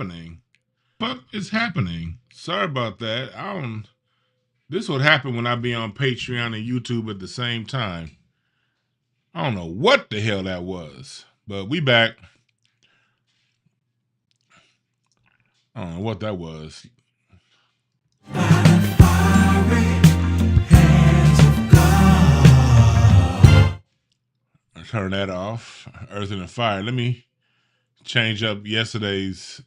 happening? What is happening? Sorry about that. This would happen when I be on Patreon and YouTube at the same time. I don't know what the hell that was, but we back. I don't know what that was. I turn that off. Earth and Fire. Let me change up yesterday's.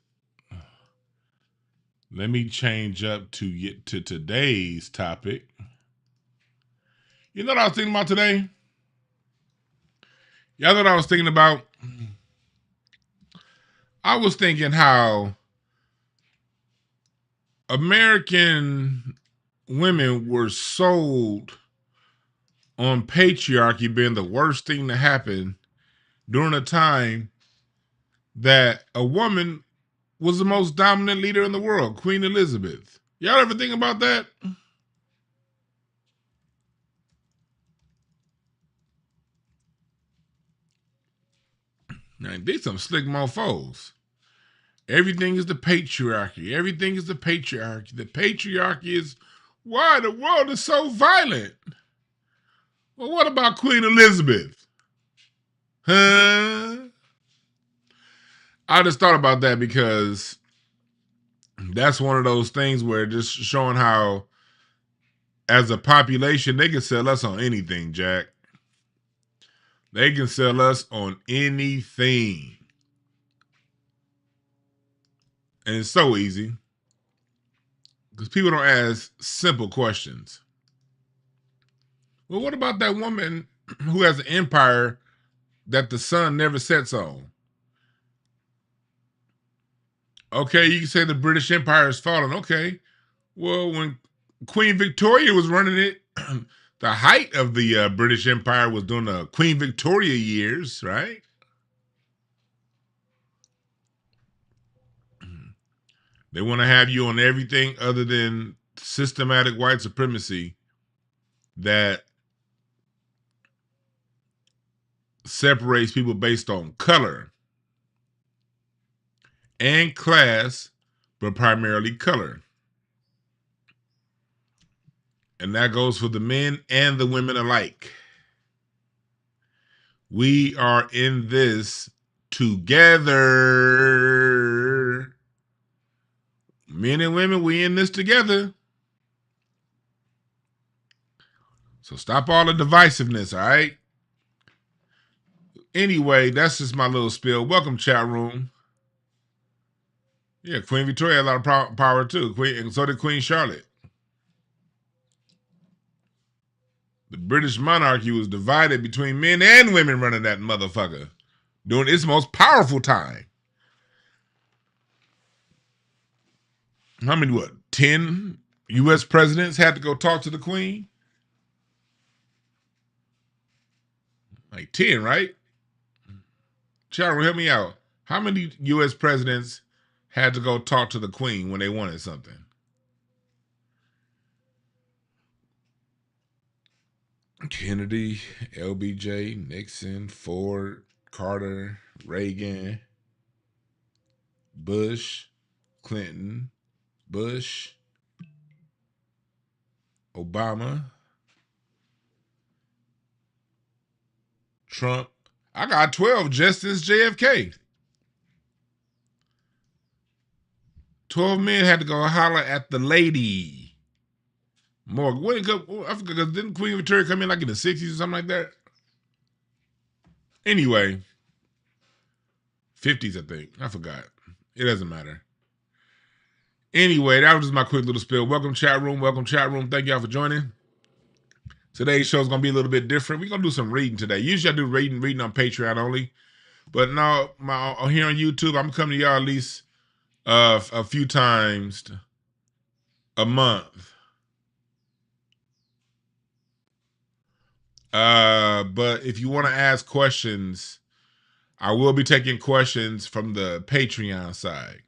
Let me change up to today's topic. You know what I was thinking about today? Y'all know what I was thinking about? I was thinking how American women were sold on patriarchy being the worst thing to happen during a time that a woman was the most dominant leader in the world, Queen Elizabeth. Y'all ever think about that? Now, these some slick mofos. Everything is the patriarchy. Everything is the patriarchy. The patriarchy is why the world is so violent. Well, what about Queen Elizabeth? Huh? I just thought about that because that's one of those things where just showing how, as a population, they can sell us on anything, Jack. They can sell us on anything. And it's so easy because people don't ask simple questions. Well, what about that woman who has an empire that the sun never sets on? Okay, you can say the British Empire has fallen. Okay. Well, when Queen Victoria was running it, the height of the British Empire was during the Queen Victoria years, right? They want to have you on everything other than systematic white supremacy that separates people based on color and class, but primarily color. And that goes for the men and the women alike. We are in this together. Men and women, we in this together. So stop all the divisiveness, all right? Anyway, that's just my little spiel. Welcome, chat room. Yeah, Queen Victoria had a lot of power too. And so did Queen Charlotte. The British monarchy was divided between men and women running that motherfucker during its most powerful time. How many, 10 U.S. presidents had to go talk to the Queen? Like 10, right? Sharon, help me out. How many U.S. presidents had to go talk to the Queen when they wanted something? Kennedy, LBJ, Nixon, Ford, Carter, Reagan, Bush, Clinton, Bush, Obama, Trump. I got 12 just since JFK. 12 men had to go holler at the lady. More. I forgot, didn't Queen Victoria come in like in the 60s or something like that? Anyway, 50s, I think. I forgot. It doesn't matter. Anyway, that was just my quick little spiel. Welcome, chat room. Welcome, chat room. Thank y'all for joining. Today's show is going to be a little bit different. We're going to do some reading today. Usually I do reading on Patreon only. But now, here on YouTube, I'm coming to y'all at least a few times a month. But if you want to ask questions, I will be taking questions from the Patreon side.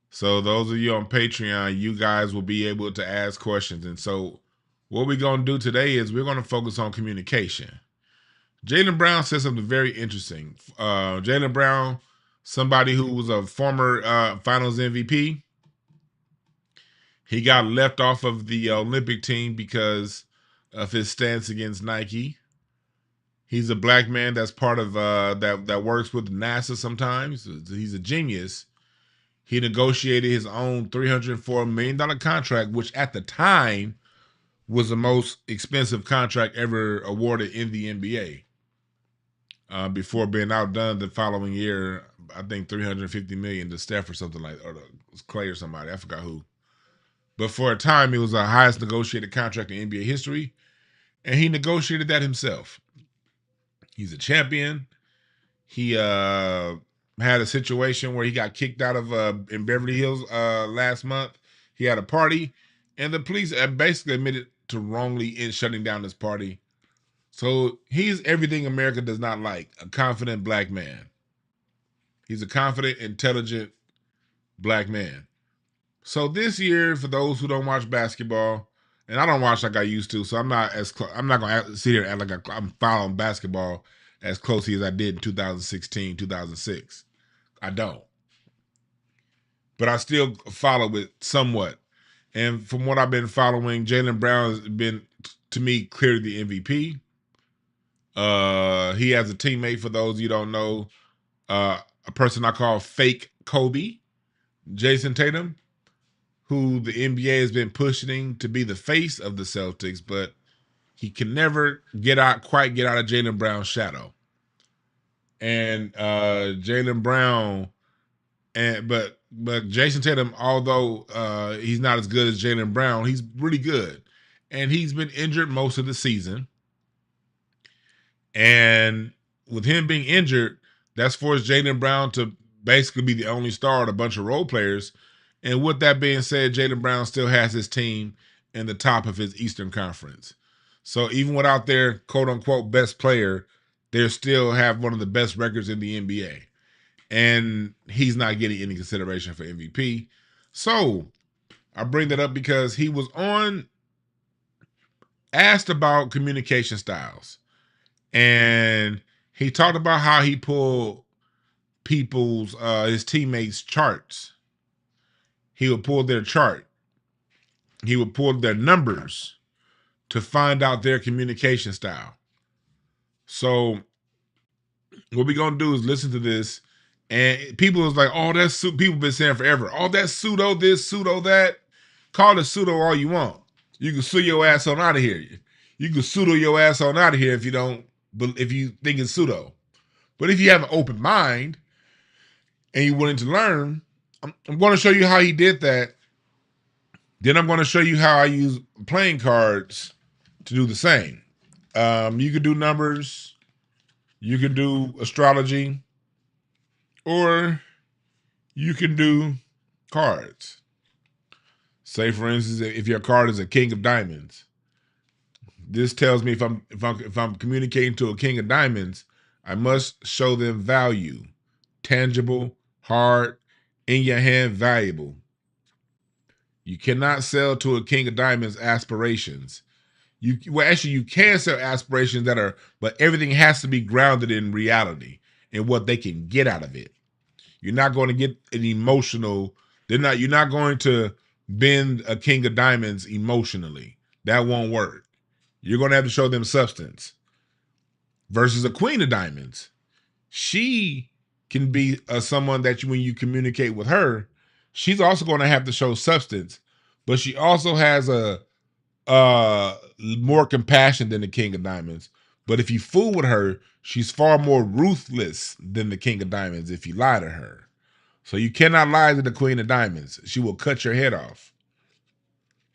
So those of you on Patreon, you guys will be able to ask questions. And so what we're going to do today is we're going to focus on communication. Jaylen Brown said something very interesting. Jaylen Brown, somebody who was a former Finals MVP. He got left off of the Olympic team because of his stance against Nike. He's a black man that's part of that works with NASA sometimes. He's a genius. He negotiated his own $304 million contract, which at the time was the most expensive contract ever awarded in the NBA. Before being outdone the following year, I think $350 million to Steph or something like, or to Clay or somebody. I forgot who. But for a time, it was the highest negotiated contract in NBA history, and he negotiated that himself. He's a champion. He had a situation where he got kicked out of in Beverly Hills last month. He had a party, and the police basically admitted to wrongly shutting down this party. So he's everything America does not like, a confident black man. He's a confident, intelligent black man. So this year, for those who don't watch basketball, and I don't watch like I used to, so I'm not I'm not gonna sit here and act like I'm following basketball as closely as I did in 2016, 2006. I don't, but I still follow it somewhat. And from what I've been following, Jaylen Brown has been, to me, clearly the MVP. He has a teammate, for those you don't know, a person I call Fake Kobe, Jason Tatum, who the NBA has been pushing to be the face of the Celtics, but he can never quite get out of Jaylen Brown's shadow. And Jaylen Brown, but Jason Tatum, although he's not as good as Jaylen Brown, he's really good, and he's been injured most of the season. And with him being injured, that's forced Jaylen Brown to basically be the only star of a bunch of role players. And with that being said, Jaylen Brown still has his team in the top of his Eastern Conference. So even without their quote unquote best player, they still have one of the best records in the NBA. And he's not getting any consideration for MVP. So I bring that up because he was asked about communication styles. And he talked about how he pulled his teammates' charts. He would pull their chart. He would pull their numbers to find out their communication style. So what we're gonna do is listen to this, and people was like, "Oh, that's people been saying forever. Oh, that's pseudo this, pseudo that. Call it pseudo all you want. You can sue your ass on out of here. You can pseudo your ass on out of here if you think it's pseudo. But if you have an open mind and you're willing to learn, I'm going to show you how he did that. Then I'm going to show you how I use playing cards to do the same. You can do numbers, you can do astrology, or you can do cards. Say, for instance, if your card is a king of diamonds, this tells me if I'm communicating to a king of diamonds, I must show them value, tangible, hard, in your hand, valuable. You cannot sell to a king of diamonds aspirations. You can sell aspirations but everything has to be grounded in reality and what they can get out of it. You're not going to get an emotional. You're not going to bend a king of diamonds emotionally. That won't work. You're going to have to show them substance. Versus a queen of diamonds, she can be someone that when you communicate with her, she's also going to have to show substance, but she also has a more compassion than the king of diamonds. But if you fool with her, she's far more ruthless than the king of diamonds if you lie to her. So you cannot lie to the queen of diamonds. She will cut your head off.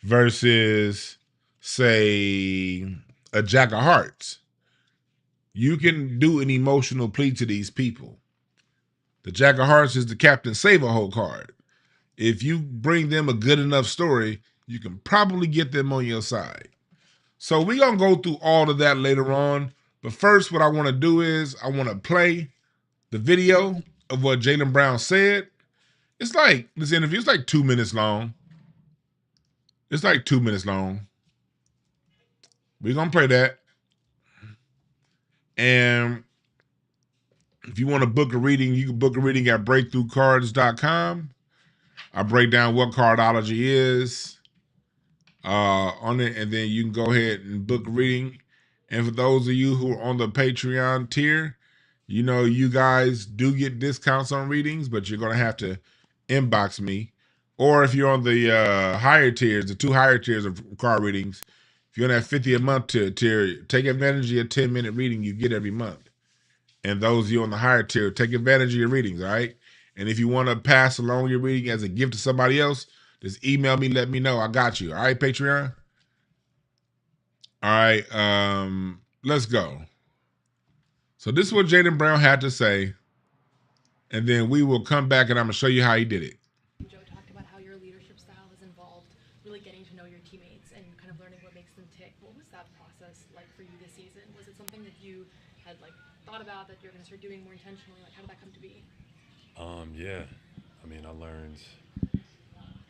Versus, say, a jack of hearts. You can do an emotional plea to these people. The Jack of Hearts is the Captain Save-A-Hole card. If you bring them a good enough story, you can probably get them on your side. So we're going to go through all of that later on. But first, what I want to do is I want to play the video of what Jaylen Brown said. It's like, this interview, it's like 2 minutes long. It's like 2 minutes long. We're going to play that. And if you want to book a reading, you can book a reading at breakthroughcards.com. I break down what Cardology is on it, and then you can go ahead and book a reading. And for those of you who are on the Patreon tier, you know you guys do get discounts on readings, but you're going to have to inbox me. Or if you're on the higher tiers, the 2 higher tiers of card readings, if you're on that 50 a month tier, take advantage of your 10-minute reading you get every month. And those of you on the higher tier, take advantage of your readings, all right? And if you want to pass along your reading as a gift to somebody else, just email me, let me know. I got you. All right, Patreon? All right, let's go. So this is what Jaylen Brown had to say, and then we will come back and I'm going to show you how he did it. Joe talked about how your leadership style has involved really getting to know your teammates and kind of learning what makes them tick. What was that process like for you this season? Was it something that you had like thought about that you're going to start doing more intentionally? Like how did that come to be? Yeah, I mean, I learned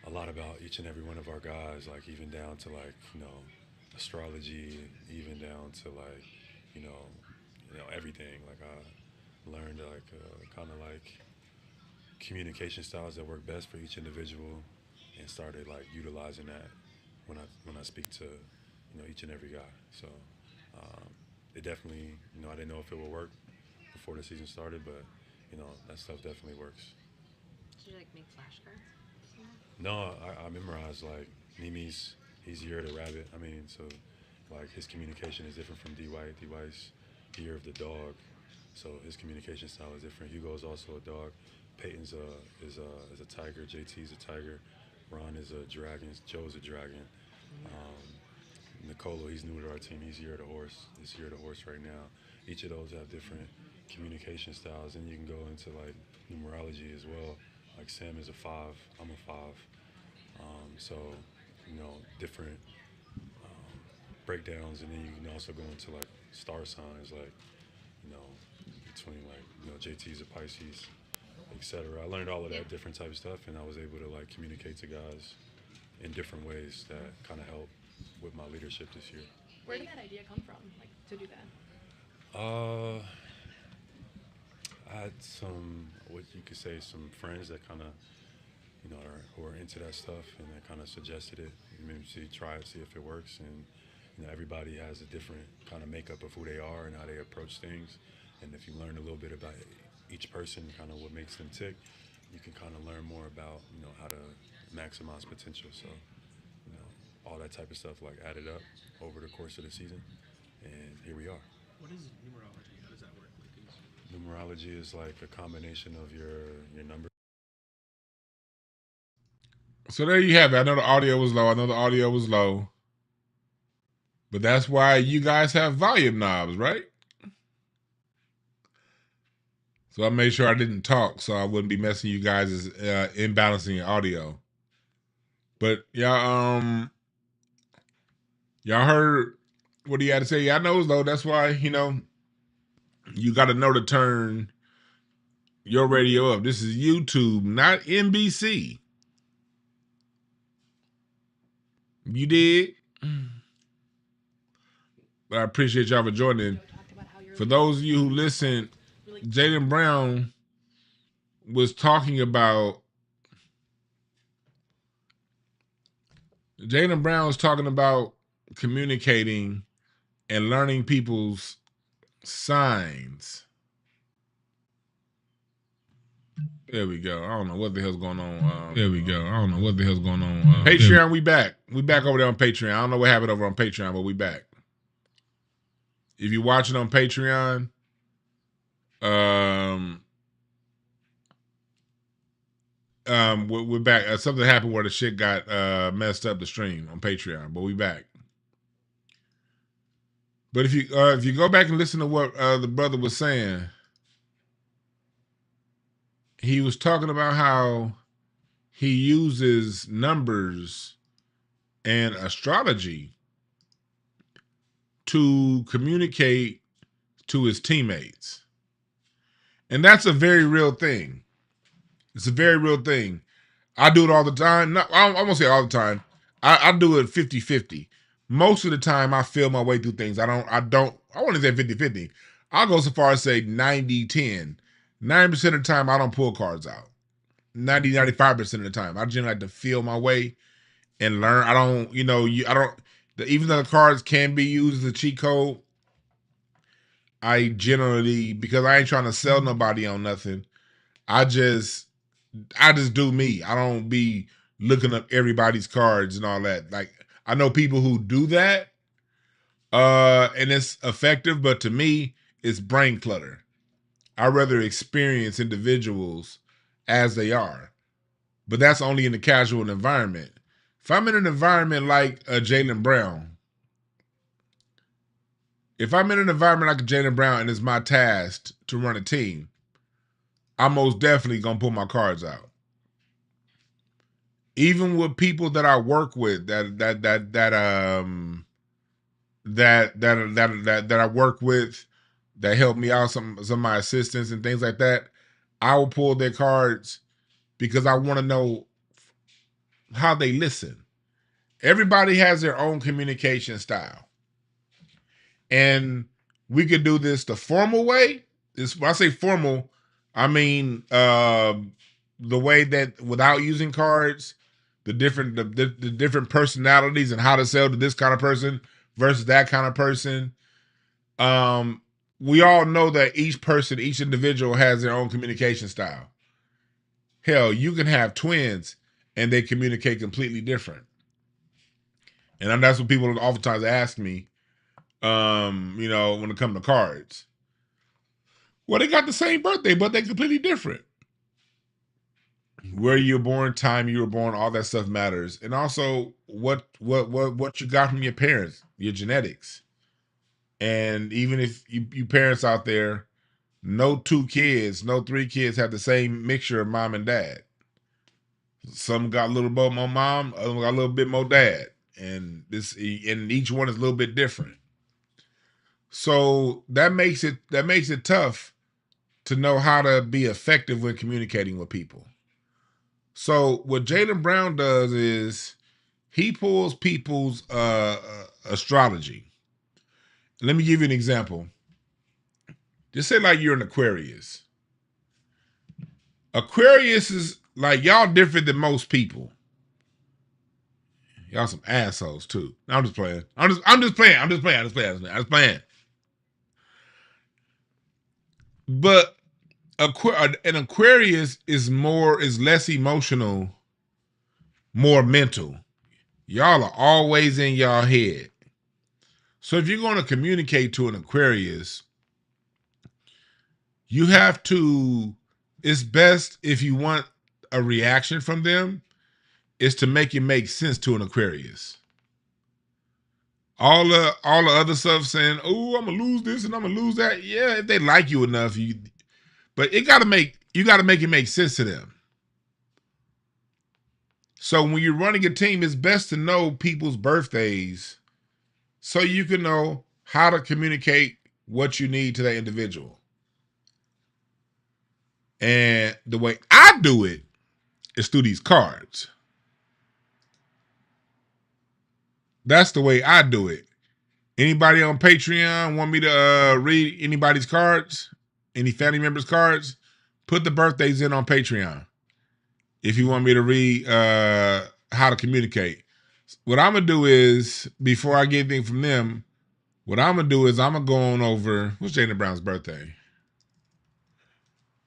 a lot about each and every one of our guys, like even down to like, astrology, even down to like, everything. Like I learned like kind of like communication styles that work best for each individual, and started like utilizing that when I speak to each and every guy. So it definitely I didn't know if it would work before the season started, but that stuff definitely works. Did you like make flashcards? No, I memorized like Nimi's. He's Year of the Rabbit. I mean, so like his communication is different from D White. D White's Year of the Dog, so his communication style is different. Hugo's also a dog. Peyton's is a tiger. JT's a tiger. Ron is a dragon. Joe's a dragon. Nicolo, he's new to our team. He's Year of the Horse. He's Year of the Horse right now. Each of those have different communication styles, and you can go into like numerology as well. Like Sam is a 5. I'm a 5. So different breakdowns, and then you can also go into like star signs, like between like JT's a Pisces, etc. I learned all of that different type of stuff, and I was able to like communicate to guys in different ways that kind of helped with my leadership this year. Where did that idea come from, like to do that? I had some, what you could say, some friends that kind of who are into that stuff, and that kind of suggested it. Maybe try it, see if it works. And everybody has a different kind of makeup of who they are and how they approach things. And if you learn a little bit about each person, kind of what makes them tick, you can kind of learn more about how to maximize potential. So all that type of stuff like added up over the course of the season, and here we are. What is numerology? How does that work? Numerology is like a combination of your numbers. So there you have it. I know the audio was low. But that's why you guys have volume knobs, right? So I made sure I didn't talk so I wouldn't be messing you guys' imbalancing your audio. But y'all heard what he had to say. Y'all knows though. That's why, you got to know to turn your radio up. This is YouTube, not NBC. You did? But I appreciate y'all for joining. For those of you who listen, Jaylen Brown was talking about communicating and learning people's signs. There we go. I don't know what the hell's going on. Patreon, we back. We back over there on Patreon. I don't know what happened over on Patreon, but we back. If you're watching on Patreon, we're back. Something happened where the shit got messed up the stream on Patreon, but we back. But if you go back and listen to what the brother was saying, he was talking about how he uses numbers and astrology to communicate to his teammates. And that's a very real thing. It's a very real thing. I do it all the time. I won't say all the time. I do it 50-50. Most of the time I feel my way through things. I want to say 50-50. I'll go so far as say 90-10. 90% of the time, I don't pull cards out. 95% of the time. I generally like to feel my way and learn. I don't, even though the cards can be used as a cheat code, I generally, because I ain't trying to sell nobody on nothing, I just do me. I don't be looking up everybody's cards and all that. Like, I know people who do that, and it's effective, but to me, it's brain clutter. I rather experience individuals as they are, but that's only in the casual environment. If I'm in an environment like Jaylen Brown, if I'm in an environment like Jaylen Brown and it's my task to run a team, I'm most definitely gonna pull my cards out. Even with people that I work with, that I work with, that help me out, some of my assistants and things like that, I will pull their cards because I want to know how they listen. Everybody has their own communication style. And we could do this the formal way. When I say formal, I mean the way that without using cards, the different personalities and how to sell to this kind of person versus that kind of person. We all know that each individual has their own communication style. Hell, you can have twins and they communicate completely different. And that's what people oftentimes ask me, when it comes to cards. Well, they got the same birthday, but they're completely different. Where you were born, time you were born, all that stuff matters. And also what you got from your parents, your genetics. And even if you parents out there, no three kids have the same mixture of mom and dad. Some got a little bit more mom, other got a little bit more dad. And each one is a little bit different. So that makes it tough to know how to be effective when communicating with people. So what Jaylen Brown does is he pulls people's astrology. Let me give you an example. Just say like you're an Aquarius. Aquarius is like y'all different than most people. Y'all some assholes too. No, I'm just playing. I'm just playing. But an Aquarius is less emotional, more mental. Y'all are always in y'all head. So if you're going to communicate to an Aquarius, you have to, it's best if you want a reaction from them, is to make it make sense to an Aquarius. All the other stuff saying, oh, I'm gonna lose this and I'm gonna lose that. Yeah, if they like you enough, but you gotta make it make sense to them. So when you're running a team, it's best to know people's birthdays so you can know how to communicate what you need to that individual. And the way I do it is through these cards. That's the way I do it. Anybody on Patreon want me to read anybody's cards? Any family members' cards? Put the birthdays in on Patreon. If you want me to read how to communicate. What I'm going to do is, before I get anything from them, what I'm going to do is I'm going to go on over, what's Jaylen Brown's birthday?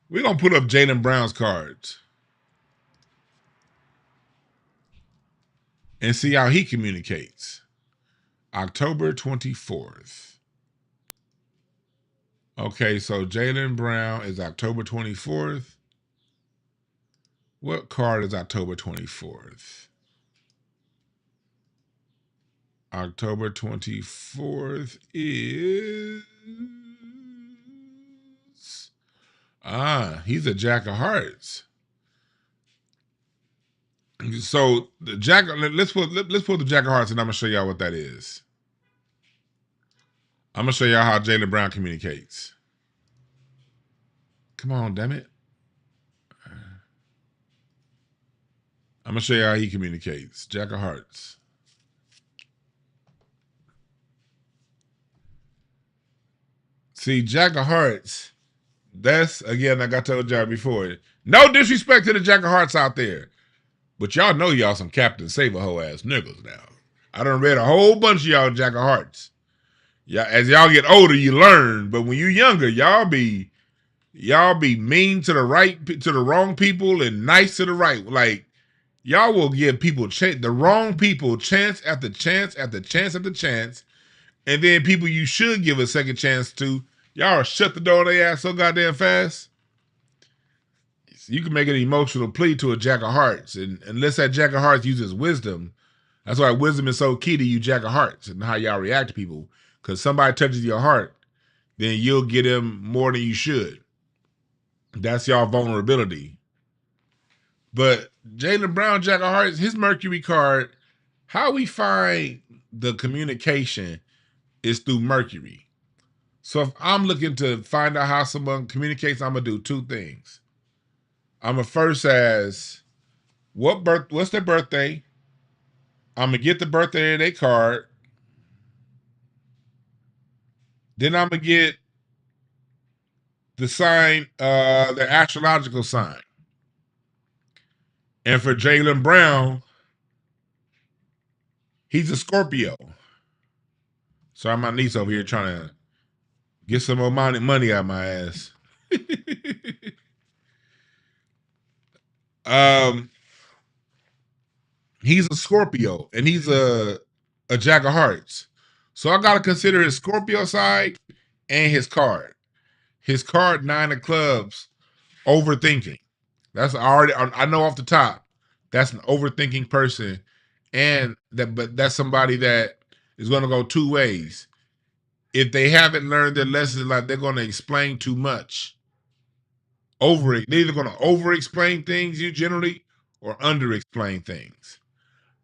We're going to put up Jaylen Brown's cards and see how he communicates. October 24th. Okay, so Jaylen Brown is October 24th. What card is October 24th? October 24th is... he's a Jack of Hearts. So the Jack, let's pull the Jack of Hearts, and I'm gonna show y'all what that is. I'm gonna show y'all how Jaylen Brown communicates. Come on, damn it! I'm gonna show you how he communicates. Jack of Hearts. See, Jack of Hearts That's again, like I told y'all before. No disrespect to the Jack of Hearts out there, but y'all know y'all some Captain Save a Hoe ass niggas now. I done read a whole bunch of y'all Jack of Hearts. Yeah, as y'all get older, you learn. But when you younger, y'all be mean to the wrong people and nice to the right. Like y'all will give people the wrong people chance after chance after chance after chance, and then people you should give a second chance to, y'all shut the door on their ass so goddamn fast. You can make an emotional plea to a Jack of Hearts, and unless that Jack of Hearts uses wisdom, that's why wisdom is so key to you Jack of Hearts and how y'all react to people. Because somebody touches your heart, then you'll get them more than you should. That's y'all vulnerability. But Jaylen Brown, Jack of Hearts, his Mercury card, how we find the communication is through Mercury. So if I'm looking to find out how someone communicates, I'm gonna do two things. I'm gonna first ask what's their birthday. I'm gonna get the birthday of their card. Then I'm gonna get the sign, the astrological sign. And for Jaylen Brown, he's a Scorpio. Sorry, my niece over here trying to get some more money out of my ass. He's a Scorpio and he's a Jack of Hearts. So I gotta consider his Scorpio side and his card. His card, 9 of clubs, overthinking. That's already, I know off the top, that's an overthinking person. And but that's somebody that is gonna go two ways. If they haven't learned their lessons, like they're gonna explain too much. They're either gonna over explain things you generally or under explain things.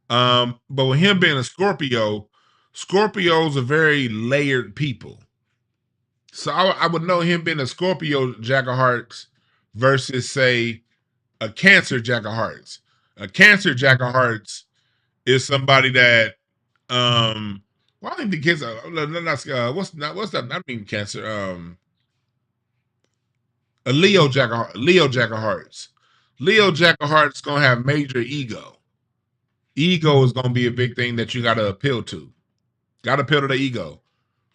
But with him being a Scorpio, Scorpios are very layered people. So I would know him being a Scorpio Jack of Hearts versus, say, a Cancer Jack of Hearts. A Cancer Jack of Hearts is somebody that, well, I think the kids, what's that? I mean Cancer. A Leo Jack of Hearts. Leo Jack of Hearts gonna have major ego. Ego is gonna be a big thing that you gotta appeal to. Gotta appeal to the ego.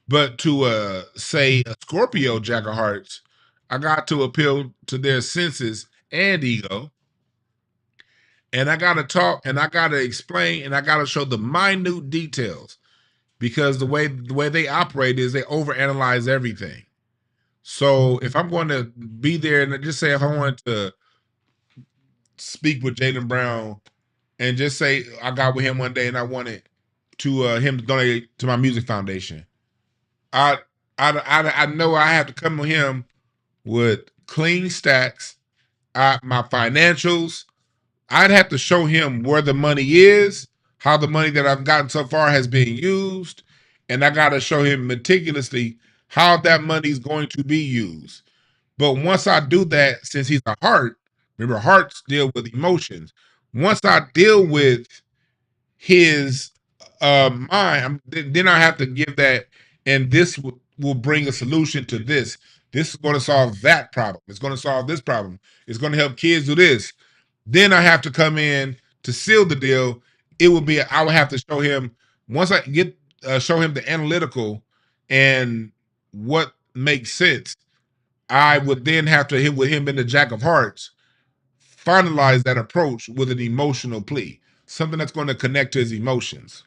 But to say a Scorpio Jack of Hearts, I got to appeal to their senses and ego. And I gotta talk and I gotta explain and I gotta show the minute details. Because the way they operate is they overanalyze everything. So if I'm going to be there and just say if I wanted to speak with Jaylen Brown and just say I got with him one day and I wanted to him to donate to my music foundation, I know I have to come to him with clean stacks, my financials. I'd have to show him where the money is, how the money that I've gotten so far has been used, and I got to show him meticulously how that money is going to be used. But once I do that, since he's a heart, remember hearts deal with emotions. Once I deal with his mind, then I have to give that, and this will bring a solution to this. This is going to solve that problem. It's going to solve this problem. It's going to help kids do this. Then I have to come in to seal the deal. It will be, I would have to show him, once I get, show him the analytical and what makes sense, I would then have to hit with him in the Jack of Hearts, finalize that approach with an emotional plea, something that's going to connect to his emotions.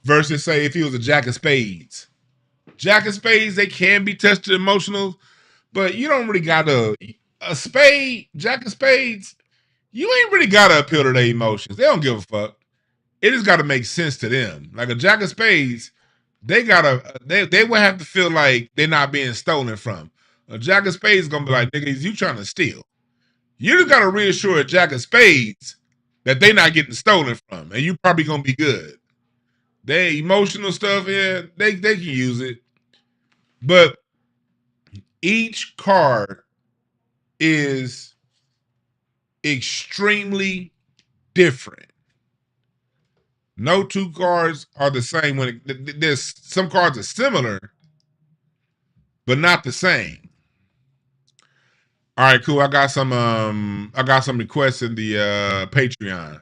Versus, say, if he was a Jack of Spades. Jack of Spades, they can be tested emotional, but you don't really got a spade, Jack of Spades, you ain't really got to appeal to their emotions. They don't give a fuck. It just got to make sense to them. Like a Jack of Spades, they would have to feel like they're not being stolen from. A Jack of Spades is gonna be like, niggas, you trying to steal. You just gotta reassure a Jack of Spades that they not getting stolen from, and you probably gonna be good. They emotional stuff, yeah, they can use it. But each card is extremely different. No two cards are the same. There's some cards are similar, but not the same. All right, cool. I got some requests in the Patreon.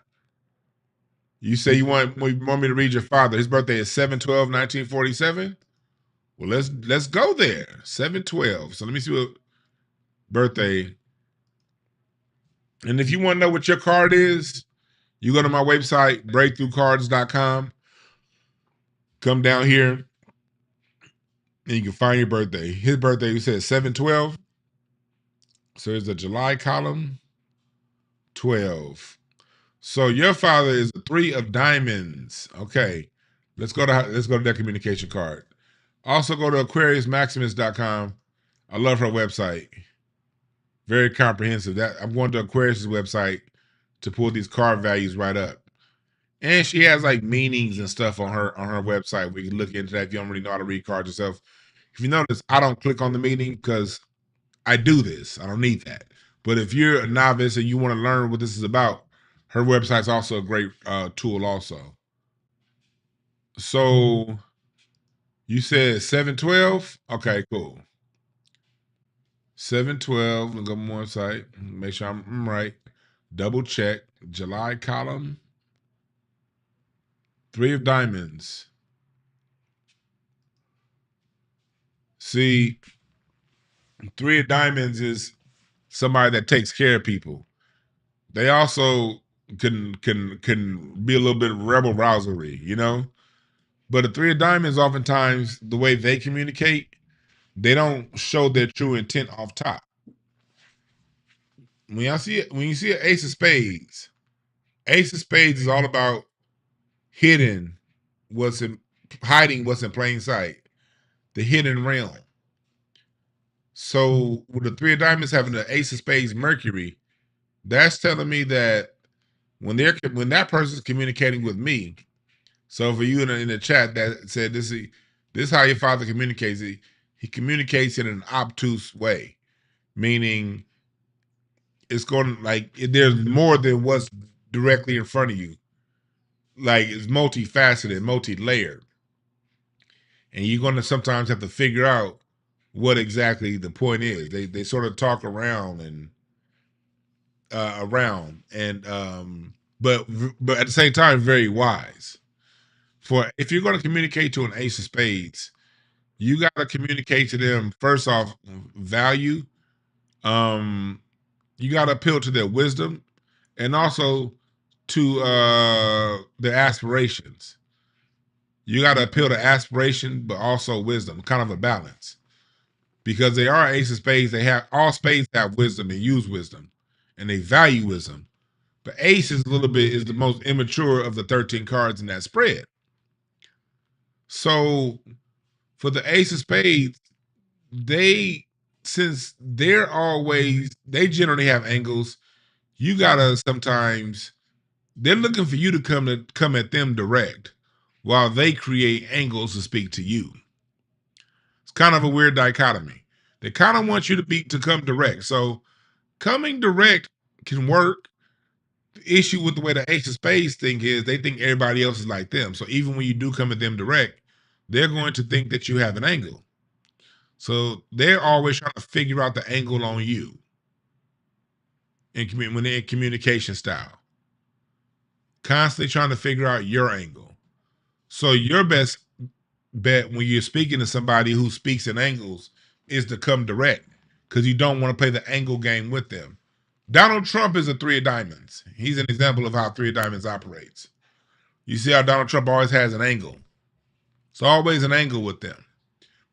You say you want me to read your father. His birthday is 7/12/1947. Well, let's go there. 7/12. So let me see what birthday. And if you want to know what your card is, you go to my website, breakthroughcards.com. Come down here and you can find your birthday. His birthday, you said 7/12. So there's a July column, 12. So your father is a 3 of diamonds. Okay. Let's go to that communication card. Also go to AquariusMaximus.com. I love her website. Very comprehensive. That I'm going to Aquarius' website to pull these card values right up. And she has like meanings and stuff on her website. We can look into that if you don't really know how to read cards yourself. If you notice, I don't click on the meaning because I do this. I don't need that. But if you're a novice and you want to learn what this is about, her website's also a great tool also. So you said 7/12? Okay, cool. 7/12. Look up my website. Make sure I'm right. Double check. July column. 3 of diamonds. See, 3 of diamonds is somebody that takes care of people. They also can be a little bit rebel rousery, you know? But the 3 of diamonds, oftentimes, the way they communicate, they don't show their true intent off top. When you see an ace of spades is all about hiding what's in plain sight, the hidden realm. So with the 3 of diamonds having the ace of spades Mercury, that's telling me that when that person's communicating with me. So for you in the chat that said this is how your father communicates. He communicates in an obtuse way, meaning it's going like there's more than what's directly in front of you. Like it's multifaceted, multi-layered, and you're going to sometimes have to figure out what exactly the point is. They sort of talk around and but at the same time very wise. For if you're going to communicate to an ace of spades, you got to communicate to them first off value. You got to appeal to their wisdom and also to their aspirations. You got to appeal to aspiration, but also wisdom, kind of a balance. Because they are ace of spades, all spades have wisdom and use wisdom, and they value wisdom. But ace is the most immature of the 13 cards in that spread. So for the ace of spades, they generally have angles. You gotta sometimes they're looking for you to come at them direct while they create angles to speak to you. It's kind of a weird dichotomy. They kind of want you to come direct. So coming direct can work. The issue with the way the ace of spades think is they think everybody else is like them. So even when you do come at them direct, they're going to think that you have an angle. So they're always trying to figure out the angle on you when they're in communication style. Constantly trying to figure out your angle. So your best bet when you're speaking to somebody who speaks in angles is to come direct because you don't want to play the angle game with them. Donald Trump is a 3 of diamonds. He's an example of how 3 of diamonds operates. You see how Donald Trump always has an angle. It's always an angle with them.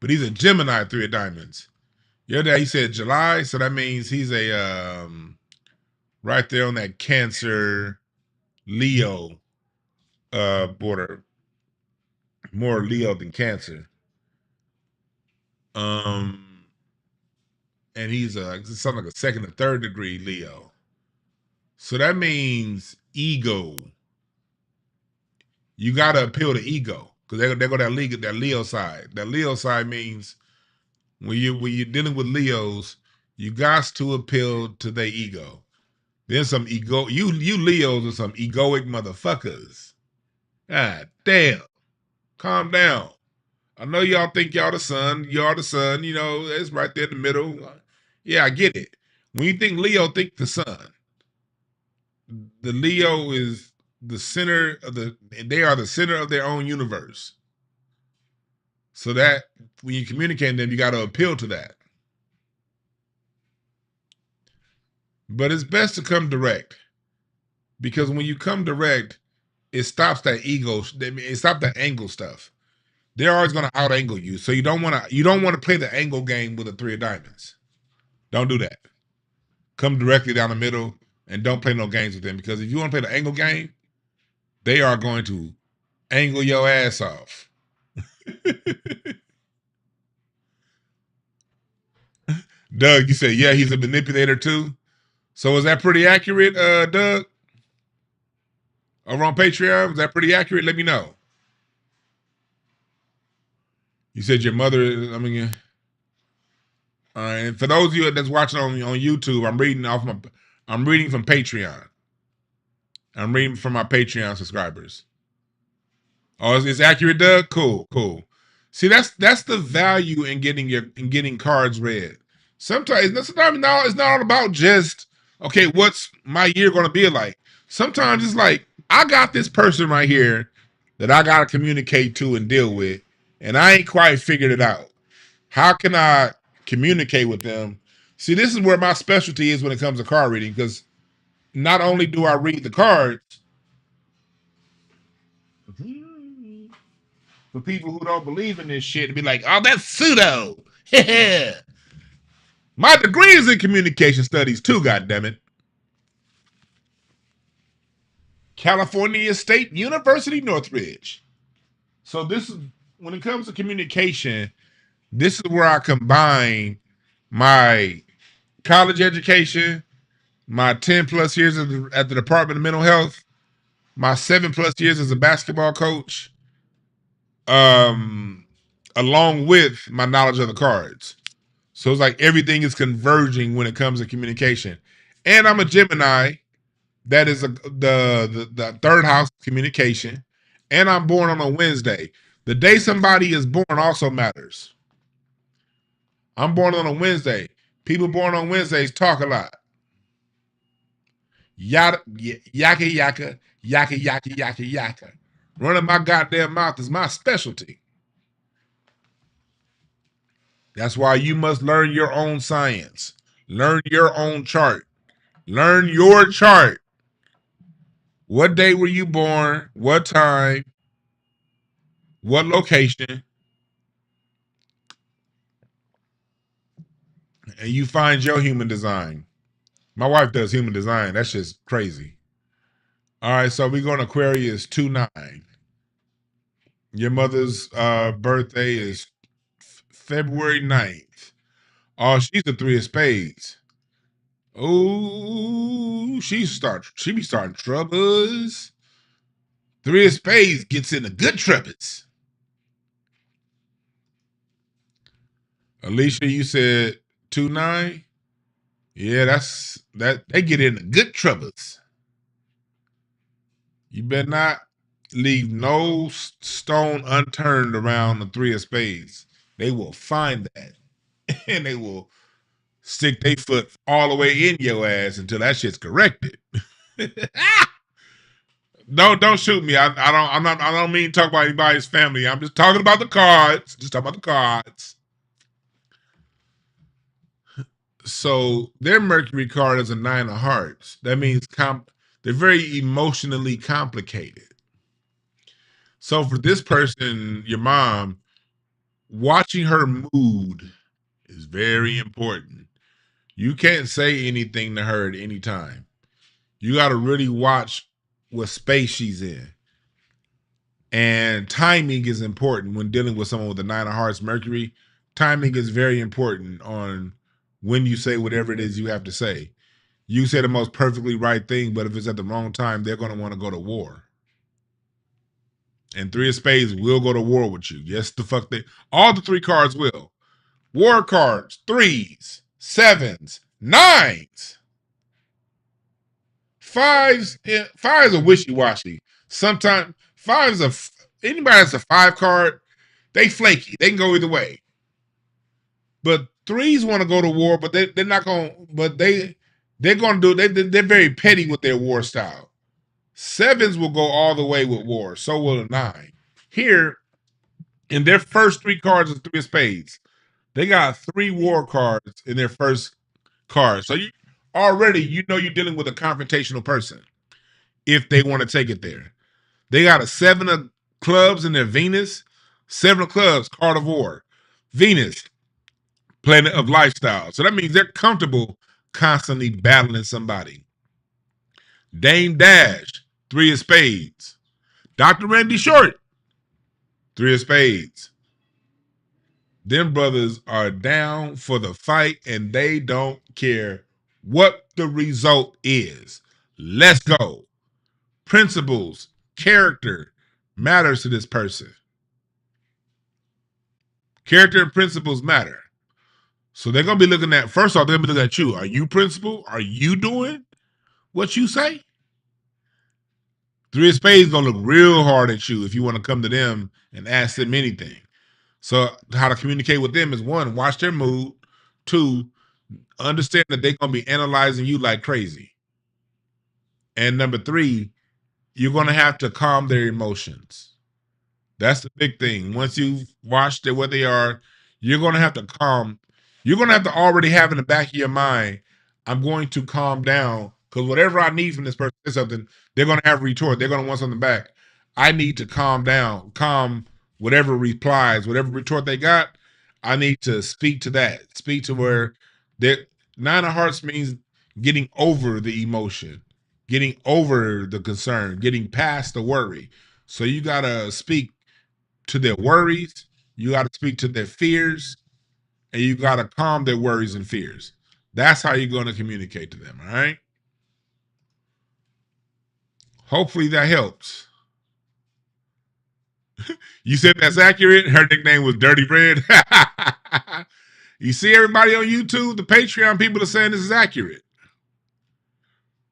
But he's a Gemini 3 of diamonds. Your dad, he said July, so that means he's a right there on that Cancer Leo border. More Leo than Cancer. And he's something like a 2nd or 3rd degree Leo. So that means ego. You gotta appeal to ego because they go that Leo side. That Leo side means when you're dealing with Leos, you got to appeal to their ego. There's some ego. You Leos are some egoic motherfuckers. God damn. Calm down. I know y'all think y'all the sun. Y'all the sun. You know, it's right there in the middle. Yeah, I get it. When you think Leo, think the sun. The Leo is the center of they are the center of their own universe. So that when you communicate them, you got to appeal to that. But it's best to come direct, because when you come direct, it stops that ego. It stops that angle stuff. They're always going to out angle you, so you don't want to play the angle game with a 3 of diamonds. Don't do that. Come directly down the middle and don't play no games with them, because if you want to play the angle game, they are going to angle your ass off. Doug, you said, yeah, he's a manipulator too. So is that pretty accurate, Doug? Over on Patreon, is that pretty accurate? Let me know. You said your mother, all right. And for those of you that's watching on YouTube, I'm reading from Patreon. I'm reading from my Patreon subscribers. Oh, it's accurate, Doug? Cool. See, that's the value in getting cards read. Sometimes it's not all about just, okay, what's my year gonna be like? Sometimes it's like, I got this person right here that I gotta communicate to and deal with, and I ain't quite figured it out. How can I communicate with them? See, this is where my specialty is when it comes to card reading, because not only do I read the cards, for people who don't believe in this shit to be like, oh, that's pseudo. My degree is in communication studies too, goddammit. California State University, Northridge. So this is, when it comes to communication, this is where I combine my college education, my 10 plus years at the Department of Mental Health, my 7 plus years as a basketball coach, along with my knowledge of the cards. So it's like everything is converging when it comes to communication. And I'm a Gemini. That is the third house communication. And I'm born on a Wednesday. The day somebody is born also matters. I'm born on a Wednesday. People born on Wednesdays talk a lot. Yaka, yaka, yaka. Running my goddamn mouth is my specialty. That's why you must learn your own science. Learn your own chart. Learn your chart. What day were you born? What time? What location? And you find your human design. My wife does human design. That's just crazy. All right, so we're going Aquarius 2-9. Your mother's birthday is February 9th. Oh, she's a 3 of spades. Oh, she be starting troubles. 3 of spades gets into good troubles. Alicia, you said 2-9. Yeah, that they get into good troubles. You better not leave no stone unturned around the 3 of spades. They will find that, and they will stick their foot all the way in your ass until that shit's corrected. Don't shoot me. I don't mean to talk about anybody's family. I'm just talking about the cards. So their Mercury card is a 9 of hearts. That means they're very emotionally complicated. So for this person, your mom, watching her mood is very important. You can't say anything to her at any time. You got to really watch what space she's in. And timing is important when dealing with someone with the 9 of hearts Mercury. Timing is very important on when you say whatever it is you have to say. You say the most perfectly right thing, but if it's at the wrong time, they're going to want to go to war. And 3 of spades will go to war with you. Yes, the fuck they. All the 3 cards will. War cards, 3s, 7s, 9s. 5s are wishy-washy. Sometimes 5s are, anybody that's a 5 card, They flaky. They can go either way. But threes want to go to war, but they're not going. But they're going to do. They're very petty with their war style. Sevens will go all the way with war. So will a nine. Here, in their first 3 cards of 3 of spades, they got 3 war cards in their first card. So you you're dealing with a confrontational person if they want to take it there. They got a 7 of clubs in their Venus. 7 of clubs, card of war. Venus, planet of lifestyle. So that means they're comfortable constantly battling somebody. Dame Dash, 3 of spades. Dr. Randy Short, 3 of spades. Them brothers are down for the fight and they don't care what the result is. Let's go. Principles, character matters to this person. Character and principles matter. So they're going to be looking at, first off, they're going to be looking at you. Are you principled? Are you doing what you say? 3 of spades is going to look real hard at you if you want to come to them and ask them anything. So how to communicate with them is 1, watch their mood. 2, understand that they're going to be analyzing you like crazy. And number 3, you're going to have to calm their emotions. That's the big thing. Once you've watched it, what they are, you're going to have to you're going to have to already have in the back of your mind, I'm going to calm down because whatever I need from this person is something, they're going to have a retort. They're going to want something back. I need to calm down, calm whatever replies, whatever retort they got. I need to speak to that. Speak to where 9 of hearts means getting over the emotion, getting over the concern, getting past the worry. So you got to speak to their worries, you got to speak to their fears, and you got to calm their worries and fears. That's how you're going to communicate to them, all right? Hopefully that helps. You said that's accurate? Her nickname was Dirty Red. You see everybody on YouTube, the Patreon people are saying this is accurate.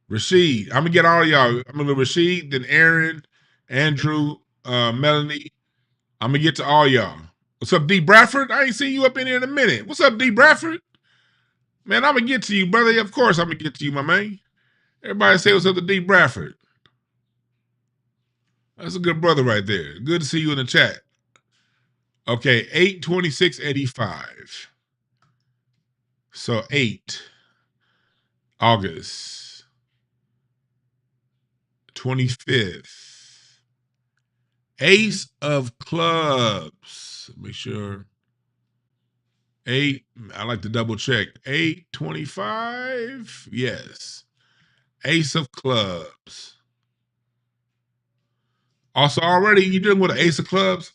Rashid, I'm going to get all y'all. I'm going to Rashid, then Aaron, Andrew, Melanie. I'm going to get to all y'all. What's up, D. Bradford? I ain't seen you up in here in a minute. What's up, D. Bradford? Man, I'm going to get to you, brother. Of course I'm going to get to you, my man. Everybody say what's up to D. Bradford. That's a good brother right there. Good to see you in the chat. Okay, 8/26/85. So 8 August 25th. Ace of clubs. Make sure. 8, I like to double check. 8/25. Yes. Ace of clubs. Also, already you're dealing with an ace of clubs.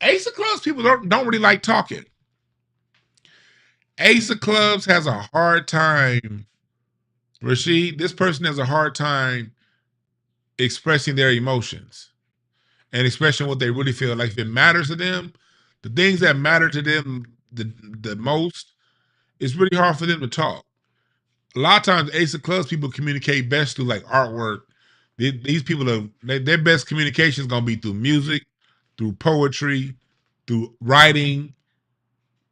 Ace of clubs, people don't really like talking. Ace of clubs has a hard time. Rashid, this person has a hard time expressing their emotions and expressing what they really feel. Like if it matters to them, the things that matter to them the most, it's really hard for them to talk. A lot of times, Ace of Clubs people communicate best through like artwork. These people their best communication is gonna be through music, through poetry, through writing.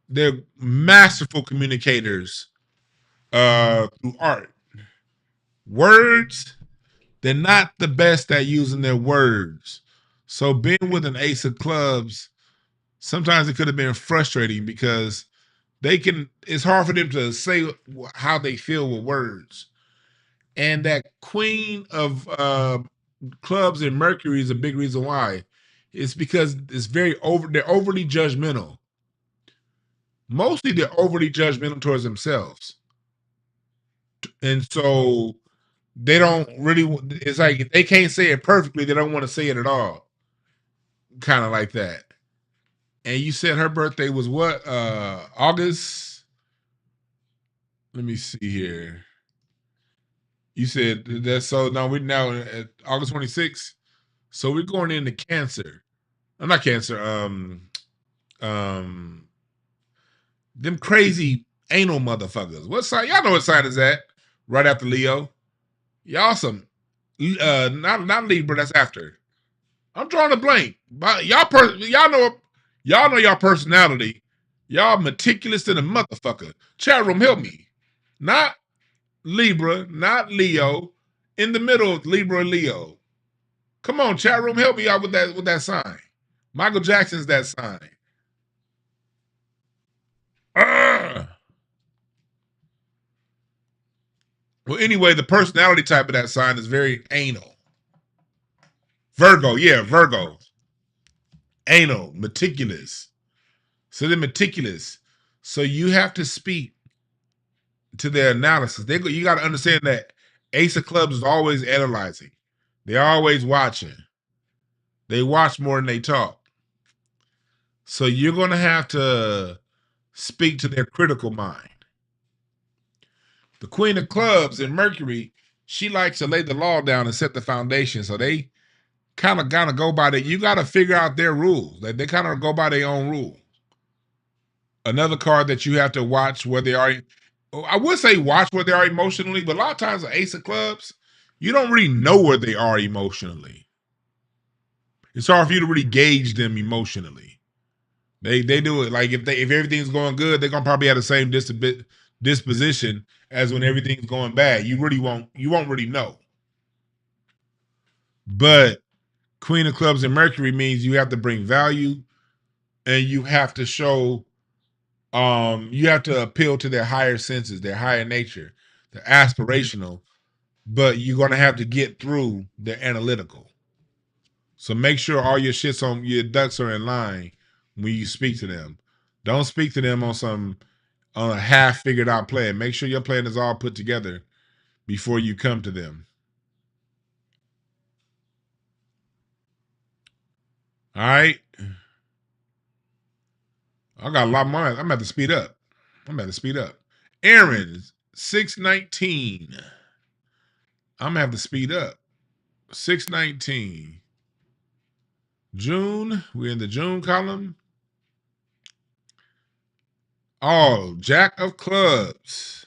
They're masterful communicators through art. Words, they're not the best at using their words. So being with an Ace of Clubs, sometimes it could have been frustrating because it's hard for them to say how they feel with words. And that Queen of clubs and Mercury is a big reason why. It's because they're overly judgmental. Mostly they're overly judgmental towards themselves. And so they don't really, it's like if they can't say it perfectly, they don't want to say it at all. Kind of like that. And you said her birthday was what? August? Let me see here. You said that's so now we're now at August 26th. So we're going into Cancer. I'm not Cancer. Them crazy anal motherfuckers. What sign? Y'all know what sign is that? Right after Leo. Y'all some not Libra, that's after. I'm drawing a blank. But y'all know Y'all know y'all personality. Y'all meticulous to the motherfucker. Chat room, help me. Not Libra, not Leo. In the middle of Libra and Leo. Come on, chat room, help me out with that sign. Michael Jackson's that sign. Well, anyway, the personality type of that sign is very anal. Virgo, yeah, Virgo. Anal, meticulous. So they're meticulous. So you have to speak to their analysis. You got to understand that Ace of Clubs is always analyzing. They're always watching. They watch more than they talk. So you're going to have to speak to their critical mind. The Queen of Clubs in Mercury, she likes to lay the law down and set the foundation. So they kind of got to go by that. You got to figure out their rules. They kind of go by their own rules. Another card that you have to watch where they are. I would say watch where they are emotionally, but a lot of times the Ace of Clubs, you don't really know where they are emotionally. It's hard for you to really gauge them emotionally. They do it like if everything's going good, they're gonna probably have the same disposition as when everything's going bad. You won't really know. But Queen of Clubs and Mercury means you have to bring value, and you have to show, you have to appeal to their higher senses, their higher nature, they're aspirational, but you're gonna have to get through the analytical. So make sure all your ducks are in line when you speak to them. Don't speak to them on a half figured out plan. Make sure your plan is all put together before you come to them. All right. I got a lot more. I'm about to speed up. Aaron, 619. I'm gonna have to speed up. 619. June. We're in the June column. Oh, Jack of Clubs.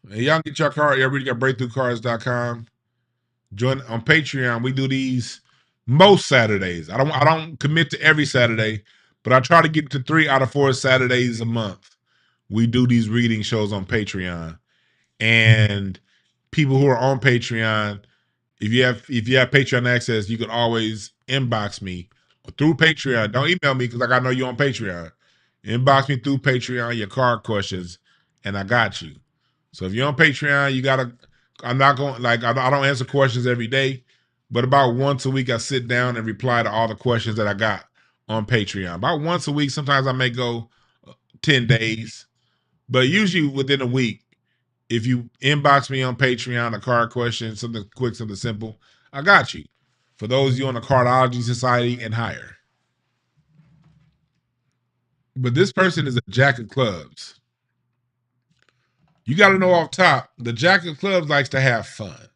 Hey, y'all get your card. Y'all read at breakthroughcards.com. Join on Patreon. We do these most Saturdays. I don't commit to every Saturday, but I try to get to 3 out of 4 Saturdays a month. We do these reading shows on Patreon. And people who are on Patreon, if you have Patreon access, you can always inbox me through Patreon. Don't email me because I know you're on Patreon. Inbox me through Patreon your card questions, and I got you. So if you're on Patreon, I'm not going, I don't answer questions every day, but about once a week I sit down and reply to all the questions that I got on Patreon. About once a week. Sometimes I may go 10 days, but usually within a week. If you inbox me on Patreon, a card question, something quick, something simple, I got you. For those of you on the Cardology Society and higher. But this person is a Jack of Clubs. You got to know off top, the Jack of Clubs likes to have fun.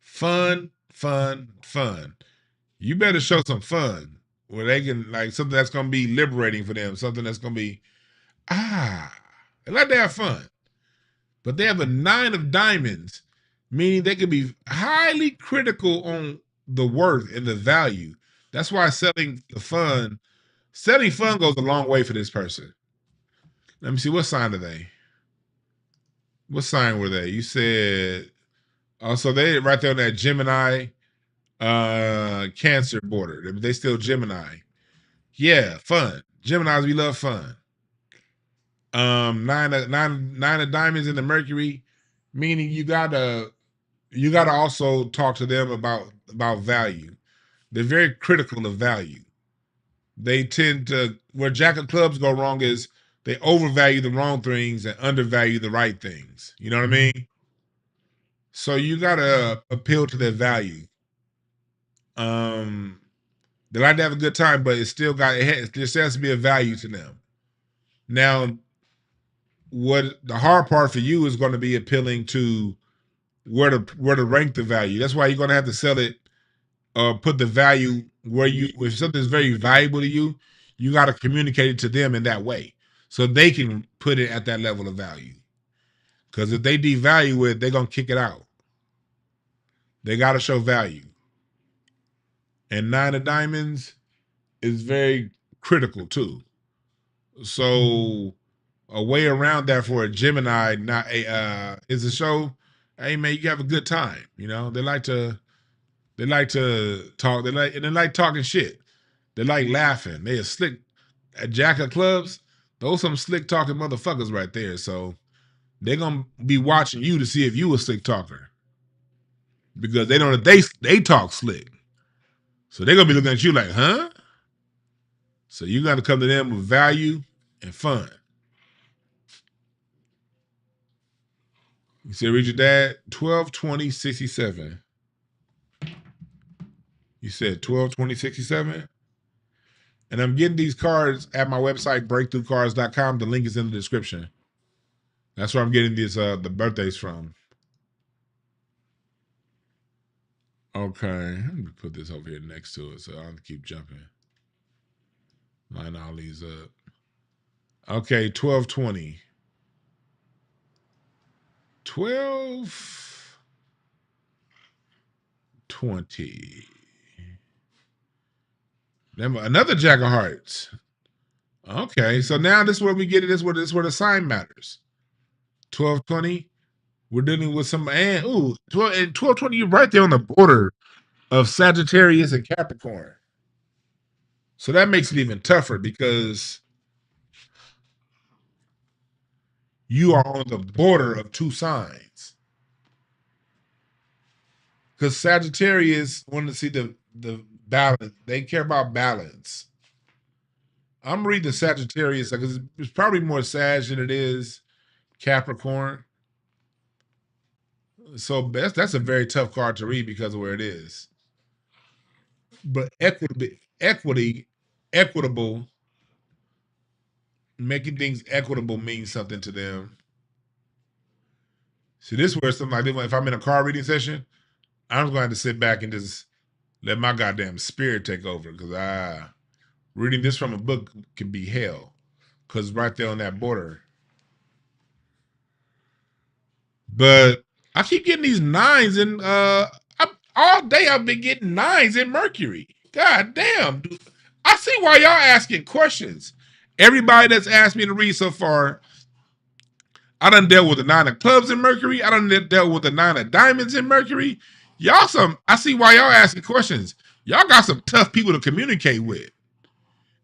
Fun. You better show some fun where they can, something that's going to be liberating for them, something that's going to be, they like to have fun. But they have a 9 of diamonds, meaning they can be highly critical on the worth and the value. That's why setting fun goes a long way for this person. Let me see, what sign are they? What sign were they? You said, so they right there on that Gemini, Cancer border. They still Gemini. Yeah, fun. Geminis, we love fun. 9 of diamonds in the Mercury, meaning you gotta also talk to them about value. They're very critical of value. They tend to, where Jack of Clubs go wrong is they overvalue the wrong things and undervalue the right things. You know what I mean? So you gotta appeal to their value. They like to have a good time, but there still has to be a value to them. Now, what the hard part for you is going to be appealing to where to rank the value. That's why you're going to have to sell it, put the value if something's very valuable to you, you got to communicate it to them in that way so they can put it at that level of value. Because if they devalue it, they're going to kick it out. They got to show value. and 9 of diamonds is very critical too. So a way around that for a Gemini not a is a show, hey man, you have a good time. You know, they like to talk, they like talking shit. They like laughing. They are slick at jack of clubs. Those some slick talking motherfuckers right there. So they're gonna be watching you to see if you a slick talker. Because they know that they talk slick. So they're gonna be looking at you like, huh? So you gotta come to them with value and fun. You said, read your dad, 12/20/67. You said 12/20/67? And I'm getting these cards at my website, breakthroughcards.com. The link is in the description. That's where I'm getting these the birthdays from. Okay, let me put this over here next to it so I don't keep jumping. Line all these up. Okay, 12/20. 12/20. Then another Jack of Hearts. Okay, so now this is where we get it. This is where the sign matters. 12/20. We're dealing with some 12/20. You're right there on the border of Sagittarius and Capricorn. So that makes it even tougher because you are on the border of two signs. Because Sagittarius want to see the balance. They care about balance. I'm reading Sagittarius because it's probably more Sag than it is Capricorn. So that's a very tough card to read because of where it is. But equitable, making things equitable means something to them. See, this is where something like this, if I'm in a card reading session, I'm going to sit back and just let my goddamn spirit take over because reading this from a book can be hell because right there on that border. But I keep getting these nines and all day I've been getting nines in Mercury. God damn. Dude. I see why y'all asking questions. Everybody that's asked me to read so far, I done dealt with the 9 of clubs in Mercury. I done dealt with the 9 of diamonds in Mercury. I see why y'all asking questions. Y'all got some tough people to communicate with.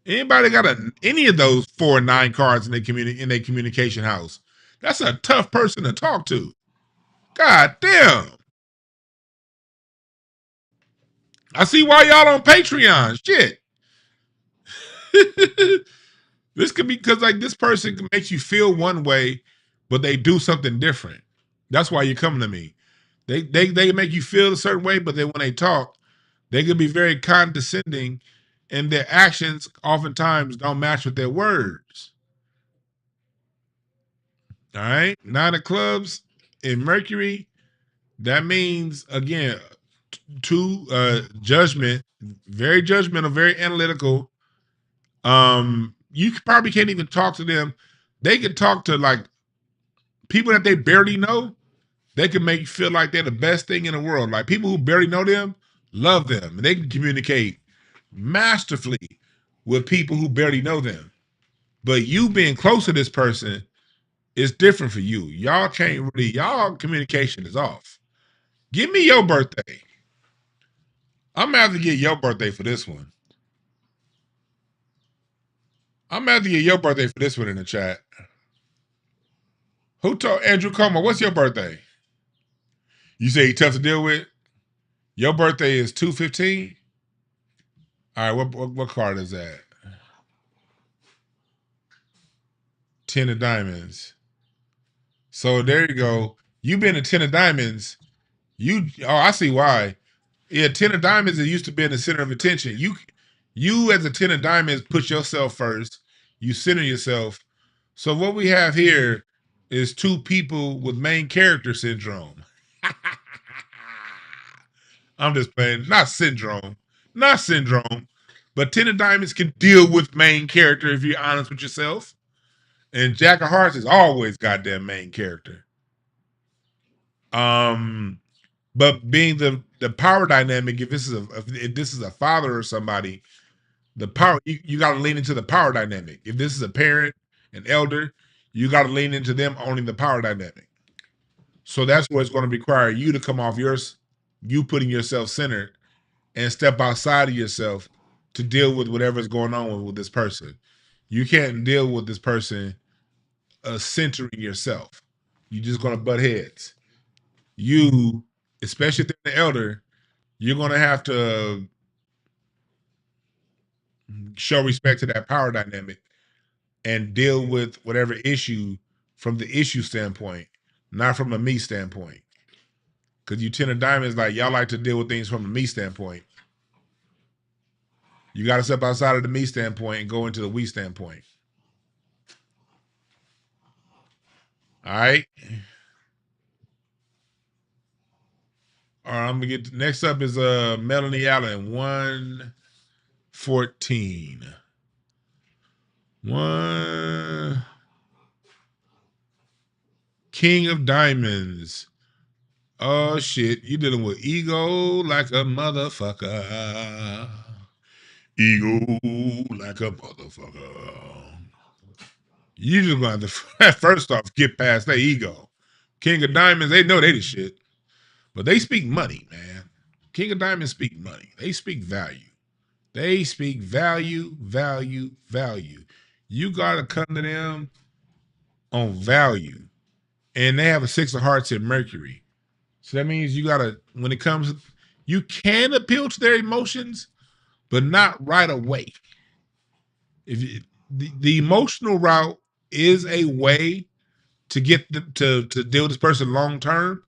Anybody got any of those 4 and 9 cards in their communication house? That's a tough person to talk to. God damn. I see why y'all on Patreon. Shit. This could be because like this person can make you feel one way, but they do something different. That's why you're coming to me. They make you feel a certain way, but then when they talk, they can be very condescending, and their actions oftentimes don't match with their words. All right, 9 of clubs in Mercury. That means again, judgment, very judgmental, very analytical. You probably can't even talk to them. They can talk to like people that they barely know. They can make you feel like they're the best thing in the world. Like people who barely know them, love them. And they can communicate masterfully with people who barely know them. But you being close to this person is different for you. Y'all communication is off. Give me your birthday. I'm gonna have to get your birthday for this one. I'm gonna have to get your birthday for this one in the chat. Who told Andrew Como? What's your birthday? You say you're tough to deal with? Your birthday is 2/15? All right, what card is that? 10 of diamonds. So there you go. You been a 10 of diamonds. I see why. Yeah, 10 of diamonds, it used to be in the center of attention. You as a 10 of diamonds put yourself first. You center yourself. So what we have here is two people with main character syndrome. I'm just playing. Not syndrome. But 10 of diamonds can deal with main character if you're honest with yourself. And Jack of Hearts is always goddamn main character. But being the the power dynamic, if this is a father or somebody, the power you got to lean into the power dynamic. If this is a parent, an elder, you got to lean into them owning the power dynamic. So that's where it's going to require you to come off you putting yourself centered and step outside of yourself to deal with whatever's going on with this person. You can't deal with this person centering yourself. You're just going to butt heads. You, especially if they're the elder, you're going to have to show respect to that power dynamic and deal with whatever issue from the issue standpoint, not from a me standpoint. Because you 10 of diamonds, like y'all like to deal with things from a me standpoint. You got to step outside of the me standpoint and go into the we standpoint. All right. All right, I'm gonna get next up is Melanie Allen, 114. One King of Diamonds. Oh shit, you dealing with ego like a motherfucker. Ego like a motherfucker. You just gonna have to first off get past that ego. King of Diamonds, they know they the shit. But they speak money, man. King of Diamonds speak money. They speak value. They speak value, value, value. You gotta come to them on value. And they have a 6 of hearts in Mercury. So that means you gotta, when it comes, you can appeal to their emotions, but not right away. If you, the emotional route is a way to get them to deal with this person long term,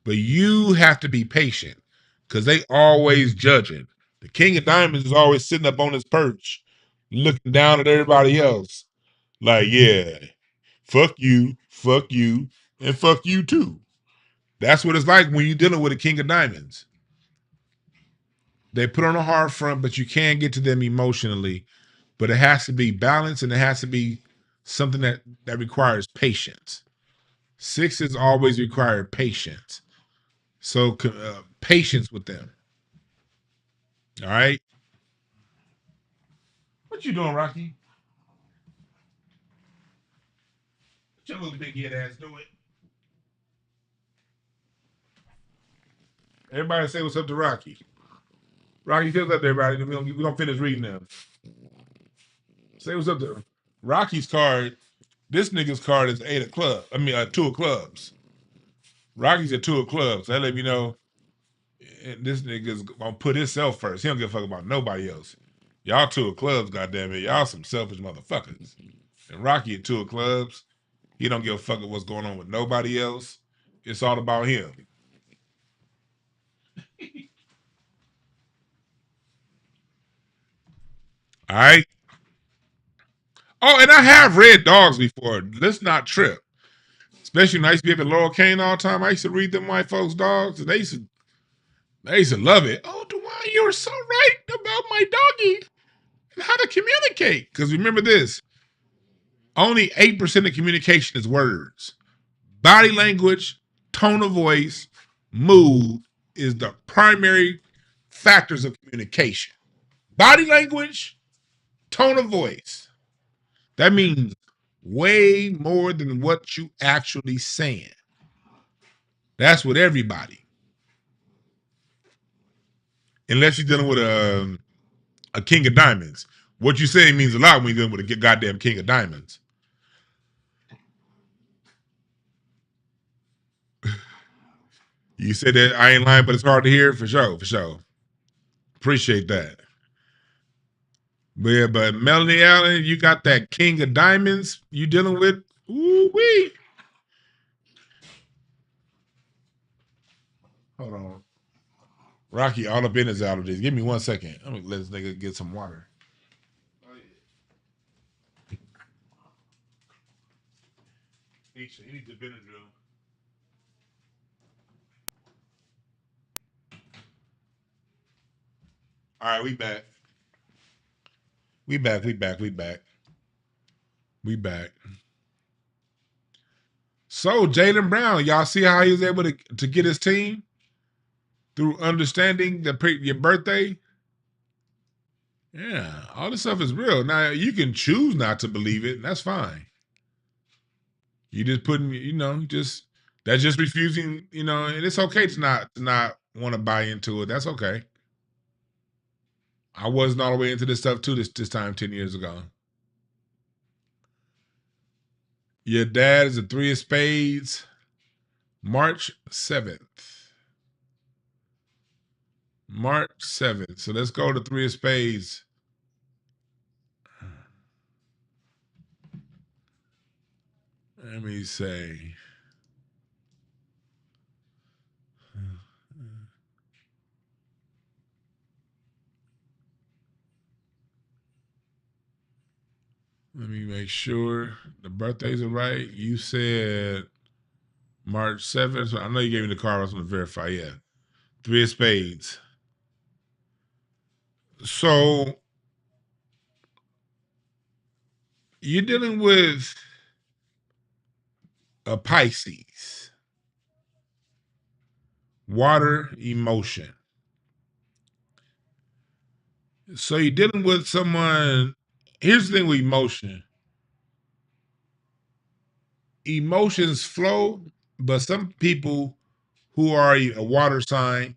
but you have to be patient because they always judging. The King of Diamonds is always sitting up on his perch, looking down at everybody else, like, yeah, fuck you, and fuck you too. That's what it's like when you're dealing with a King of Diamonds. They put on a hard front, but you can get to them emotionally. But it has to be balanced and it has to be something that requires patience. 6s always require patience. So patience with them. All right. What you doing, Rocky? What your little big head ass doing? Everybody say what's up to Rocky. Rocky, say what's up to everybody. We're gonna finish reading them. Say what's up to Rocky's card. This nigga's card is 8 of clubs. I mean, 2 of clubs. Rocky's at 2 of clubs. That let me know this nigga's gonna put himself first. He don't give a fuck about nobody else. Y'all 2 of clubs, goddammit. Y'all some selfish motherfuckers. And Rocky at 2 of clubs. He don't give a fuck what's going on with nobody else. It's all about him. All right. Oh, and I have read dogs before. Let's not trip. Especially when I used to be up at Laurel Cane all the time. I used to read them white folks' dogs, and they used to love it. Oh, Dwayne, you're so right about my doggy and how to communicate. Because remember this, only 8% of communication is words. Body language, tone of voice, mood is the primary factors of communication. Body language, tone of voice. That means way more than what you actually saying. That's with everybody. Unless you're dealing with a King of Diamonds. What you saying means a lot when you're dealing with a goddamn King of Diamonds. You said that I ain't lying, but it's hard to hear. For sure, for sure. Appreciate that. But yeah, but Melanie Allen, you got that King of Diamonds you dealing with. Ooh wee. Hold on. Rocky all up in his allergies. Give me 1 second. I'm gonna let this nigga get some water. He needs the Benadryl. All right, we back. We back. So Jaylen Brown, y'all see how he was able to get his team? through understanding your birthday. Yeah, all this stuff is real. Now you can choose not to believe it, and that's fine. You just putting, that's just refusing, and it's okay to not want to buy into it. That's okay. I wasn't all the way into this stuff too this time 10 years ago. Your dad is a 3 of spades, March 7th. March 7th. So let's go to 3 of spades. Let me say. Let me make sure the birthdays are right. You said March 7th. So I know you gave me the card. I was going to verify. Yeah. 3 of spades. So you're dealing with a Pisces. Water emotion. So you're dealing with someone. Here's the thing with emotion. Emotions flow, but some people who are a water sign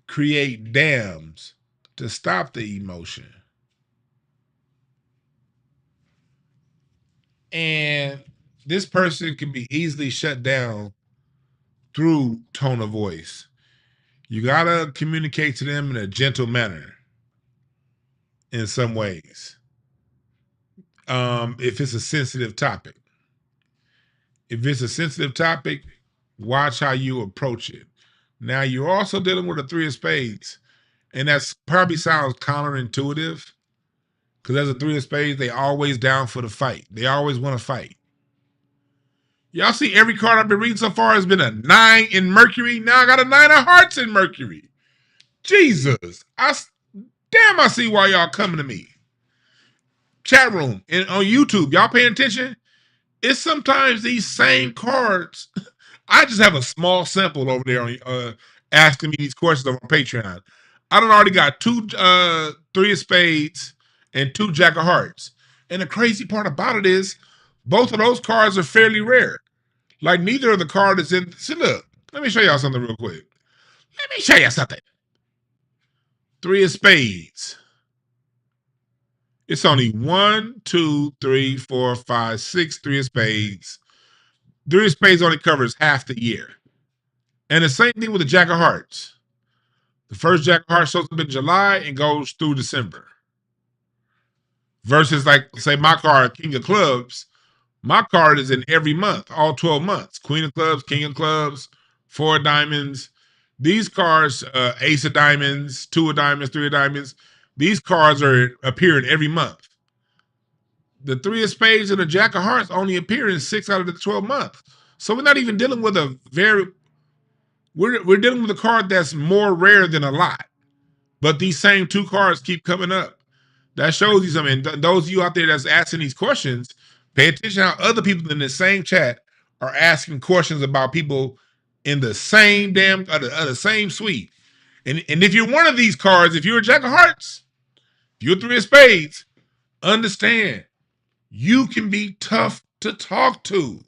create dams to stop the emotion. And this person can be easily shut down through tone of voice. You got to communicate to them in a gentle manner in some ways. If it's a sensitive topic. If it's a sensitive topic, watch how you approach it. Now, you're also dealing with a 3 of spades, and that's probably sounds counterintuitive because as a 3 of spades, they always down for the fight. They always want to fight. Y'all see every card I've been reading so far has been a 9 in Mercury. Now I got a 9 of hearts in Mercury. Jesus. I see why y'all coming to me. Chat room and on YouTube, y'all paying attention? It's sometimes these same cards. I just have a small sample over there on asking me these questions on Patreon. I done already got 2 3 of spades and 2 jack of hearts. And the crazy part about it is both of those cards are fairly rare. Like neither of the card is in. See, look, let me show y'all something real quick. Let me show you something. 3 of spades. It's only 1, 2, 3, 4, 5, 6 3 of spades. 3 of spades only covers half the year. And the same thing with the jack of hearts. The first jack of hearts shows up in July and goes through December. Versus, like, say, my card, King of Clubs, my card is in every month, all 12 months. Queen of Clubs, King of Clubs, 4 of Diamonds. These cards, Ace of Diamonds, 2 of Diamonds, 3 of Diamonds, these cards are appearing every month. The 3 of Spades and the Jack of Hearts only appear in 6 out of the 12 months. So we're not even dealing with we're dealing with a card that's more rare than a lot. But these same 2 cards keep coming up. That shows you something. Those of you out there that's asking these questions, pay attention how other people in the same chat are asking questions about people in the same the same suite. And if you're one of these cards, if you're a Jack of Hearts, if you're a 3 of Spades, understand you can be tough to talk to.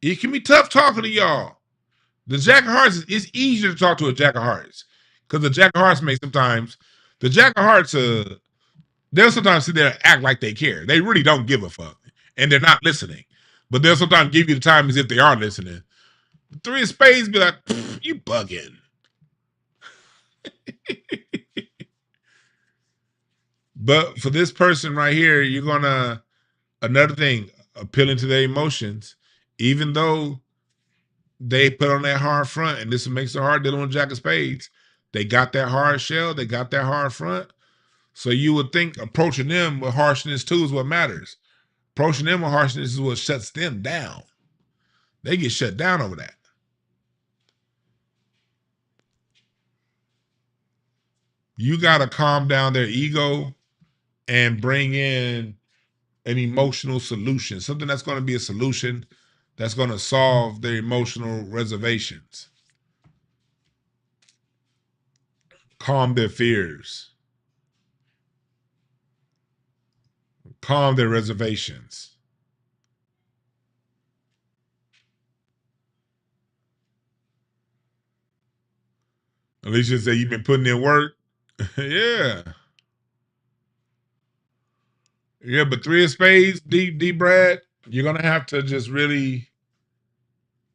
It can be tough talking to y'all. The Jack of Hearts is easier to talk to a Jack of Hearts because the Jack of Hearts the Jack of Hearts they'll sometimes sit there and act like they care. They really don't give a fuck, and they're not listening. But they'll sometimes give you the time as if they are listening. The 3 of Spades be like, you bugging. But for this person right here, you're gonna, another thing, appealing to their emotions, even though they put on that hard front, and this makes it hard dealing with Jack of Spades. They got that hard shell, they got that hard front. So you would think approaching them with harshness too is what matters. Approaching them with harshness is what shuts them down. They get shut down over that. You got to calm down their ego and bring in an emotional solution, something that's going to be a solution that's going to solve their emotional reservations, calm their fears, calm their reservations. Alicia said, you've been putting in work. Yeah. Yeah, but 3 of spades, D Brad, you're going to have to just really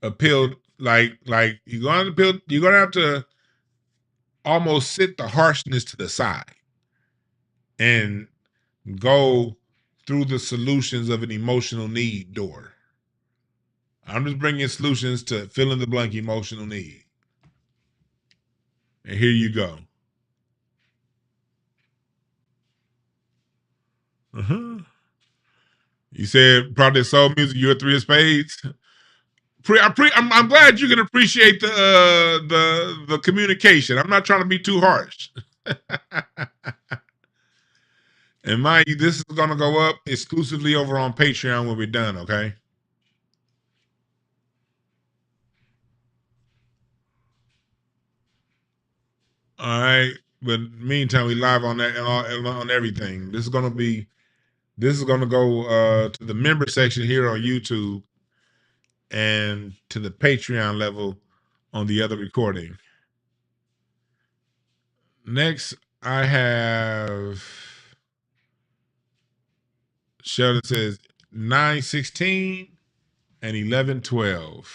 appeal. Like you're going to appeal. You're going to have to almost sit the harshness to the side and go through the solutions of an emotional need door. I'm just bringing solutions to fill in the blank emotional need. And here you go. Uh-huh. You said Project Soul Music, you're 3 of spades. I'm glad you can appreciate the communication. I'm not trying to be too harsh. And mind you, this is going to go up exclusively over on Patreon when we're done, okay? All right. But meantime, we live on that and on everything. This is going to go to the member section here on YouTube and to the Patreon level on the other recording. Next, I have Sheldon says 9-16 and 11-12.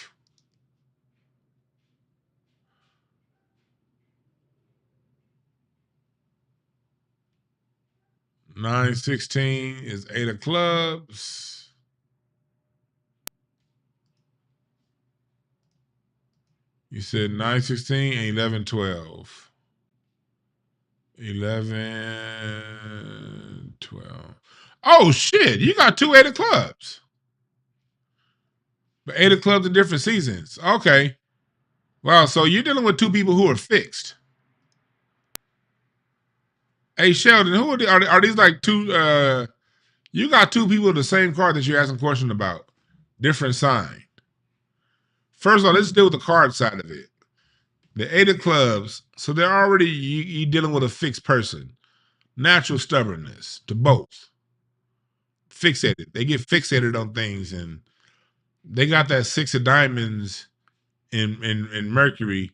Nine 16 is 8 of clubs. You said 9-16 and 11-12. 11-12. Oh shit! You got 2 8 of clubs. But 8 of clubs in different seasons. Okay. Wow. So you're dealing with 2 people who are fixed. Hey Sheldon, who are these like 2? You got 2 people with the same card that you're asking a question about, different sign. First of all, let's deal with the card side of it. The 8 of clubs, so they're already you dealing with a fixed person. Natural stubbornness to both. Fixated. They get fixated on things, and they got that 6 of diamonds in Mercury.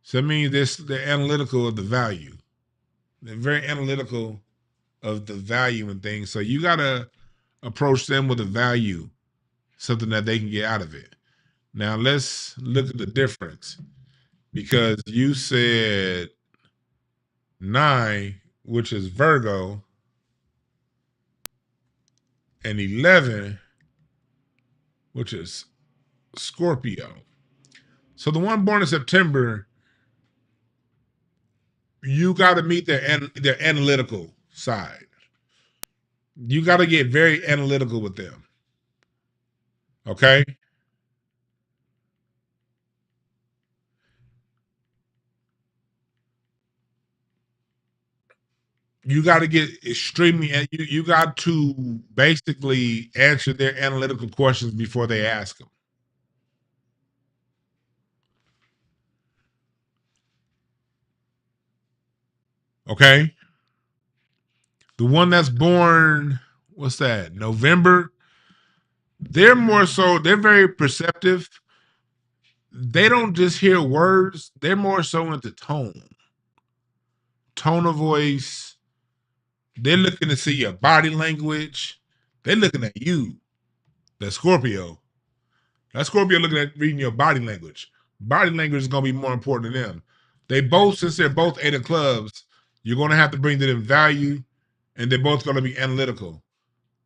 So that means they're analytical of the value. They're very analytical of the value in things. So you gotta approach them with a value, something that they can get out of it. Now let's look at the difference, because you said 9, which is Virgo, and 11, which is Scorpio. So the one born in September, you got to meet their analytical side. You got to get very analytical with them. Okay? You got to get extremely, you got to basically answer their analytical questions before they ask them. Okay? The one that's born, what's that, November, they're very perceptive. They don't just hear words, they're more so into tone of voice. They're looking to see your body language. They're looking at you, that Scorpio. That Scorpio looking at reading your body language. Body language is going to be more important to them. Since they're both 8 of clubs, you're going to have to bring to them value, and they're both going to be analytical.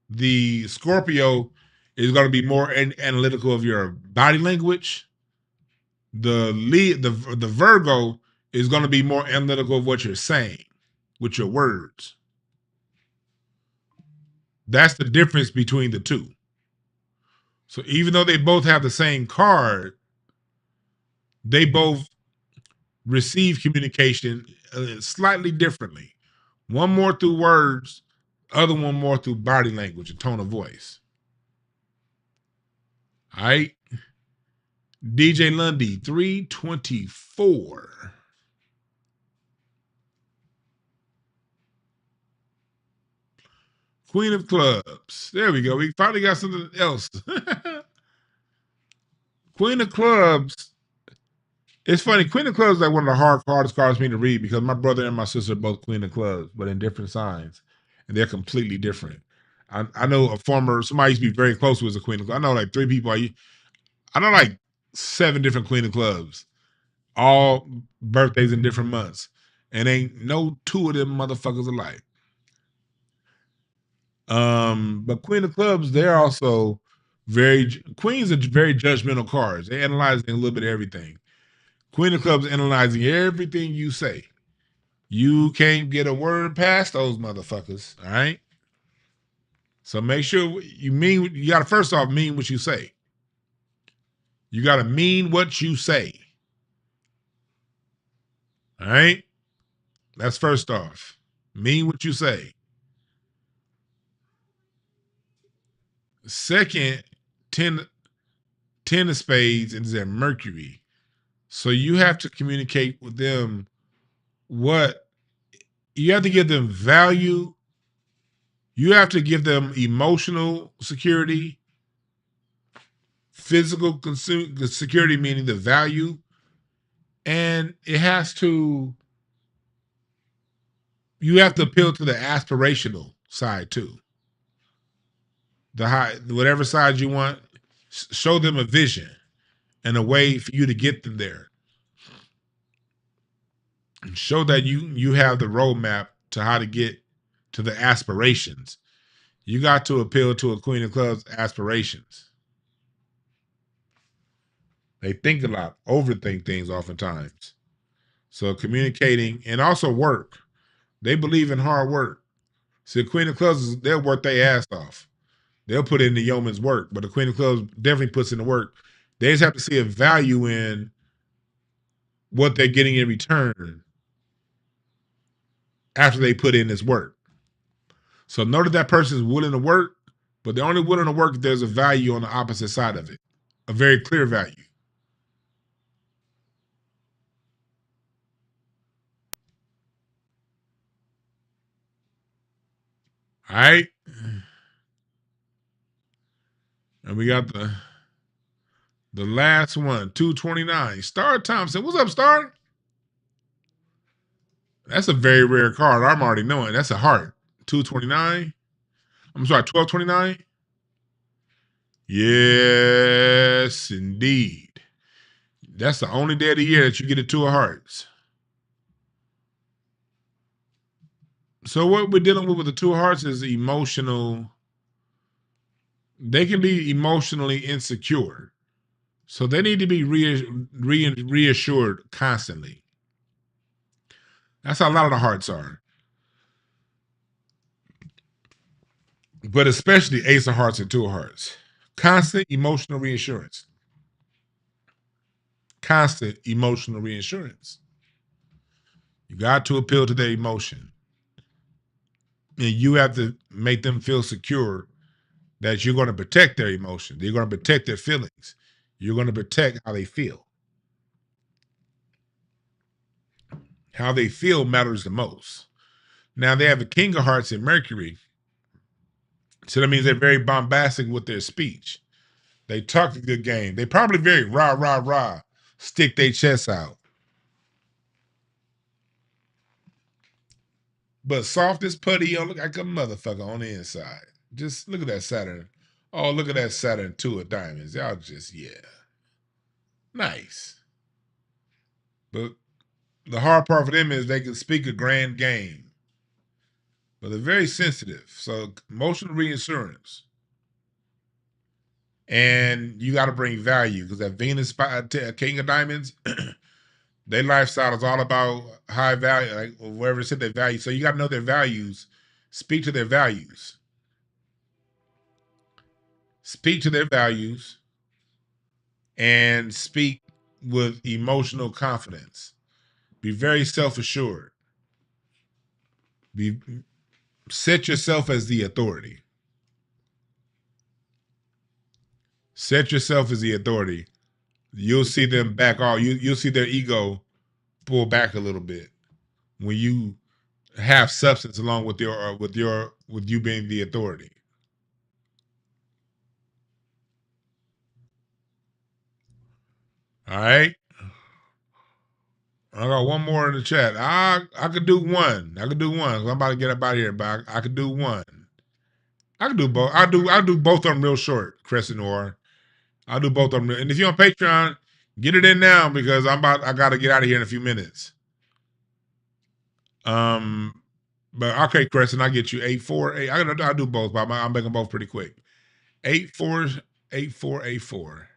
The Scorpio is going to be more analytical of your body language. The Virgo is going to be more analytical of what you're saying with your words. That's the difference between the two. So even though they both have the same card, they both receive communication slightly differently. One more through words, other one more through body language and tone of voice. All right. DJ Lundy, 324. Queen of Clubs. There we go. We finally got something else. Queen of Clubs. It's funny. Queen of Clubs is like one of the hardest cards for me to read because my brother and my sister are both Queen of Clubs, but in different signs, and they're completely different. I know somebody used to be very close who was a Queen of Clubs. I know like 3 people. I know like 7 different Queen of Clubs, all birthdays in different months, and ain't no 2 of them motherfuckers alike. But Queen of Clubs, they're also Queens are very judgmental cards. They analyze a little bit of everything. Queen of Clubs analyzing everything you say. You can't get a word past those motherfuckers. All right. So make sure you gotta first off mean what you say. You gotta mean what you say. All right. That's first off. Mean what you say. Second, 10 of spades is their Mercury. So you have to communicate with them what you have to give them value. You have to give them emotional security, physical security, meaning the value, and you have to appeal to the aspirational side too. Whatever side you want, show them a vision and a way for you to get them there. And show that you have the roadmap to how to get to the aspirations. You got to appeal to a Queen of Clubs aspirations. They think a lot, overthink things oftentimes. So communicating and also work. They believe in hard work. See, the Queen of Clubs, they'll work their ass off. They'll put in the yeoman's work, but the Queen of Clubs definitely puts in the work. They just have to see a value in what they're getting in return after they put in this work. So know that person is willing to work, but they're only willing to work if there's a value on the opposite side of it, a very clear value. All right. And we got the last one, 229. Star Thompson. What's up, Star? That's a very rare card. I'm already knowing. That's a heart. 229. I'm sorry, 1229. Yes, indeed. That's the only day of the year that you get a 2 of hearts. So what we're dealing with the 2 of hearts is emotional. They can be emotionally insecure. So they need to be reassured constantly. That's how a lot of the hearts are. But especially Ace of Hearts and 2 of Hearts. Constant emotional reassurance. Constant emotional reassurance. You got to appeal to their emotion. And you have to make them feel secure that you're going to protect their emotions. You're going to protect their feelings. You're going to protect how they feel. How they feel matters the most. Now, they have a King of Hearts in Mercury. So that means they're very bombastic with their speech. They talk a good game. They probably very rah, rah, rah, stick their chests out. But soft as putty, you look like a motherfucker on the inside. Just look at that Saturn. Oh, look at that Saturn 2 of diamonds. Y'all just, yeah. Nice. But the hard part for them is they can speak a grand game. But they're very sensitive. So emotional reassurance. And you got to bring value because that Venus King of Diamonds, their lifestyle is all about high value, like wherever it said their value. So you got to know their values. Speak to their values. Speak to their values and speak with emotional confidence. Be very self-assured. Set yourself as the authority. Set yourself as the authority. You'll see them back off. You'll see their ego pull back a little bit when you have substance along with you being the authority. All right. I got one more in the chat. I could do one. I could do one. I'm about to get up out of here, but I could do one. I could do both. I'll do both of them real short, Crescent Noir. I'll do both of them. And if you're on Patreon, get it in now because I gotta get out of here in a few minutes. But okay, Crescent, I get you 848. I'll do both, but I'll make them both pretty quick. 848484.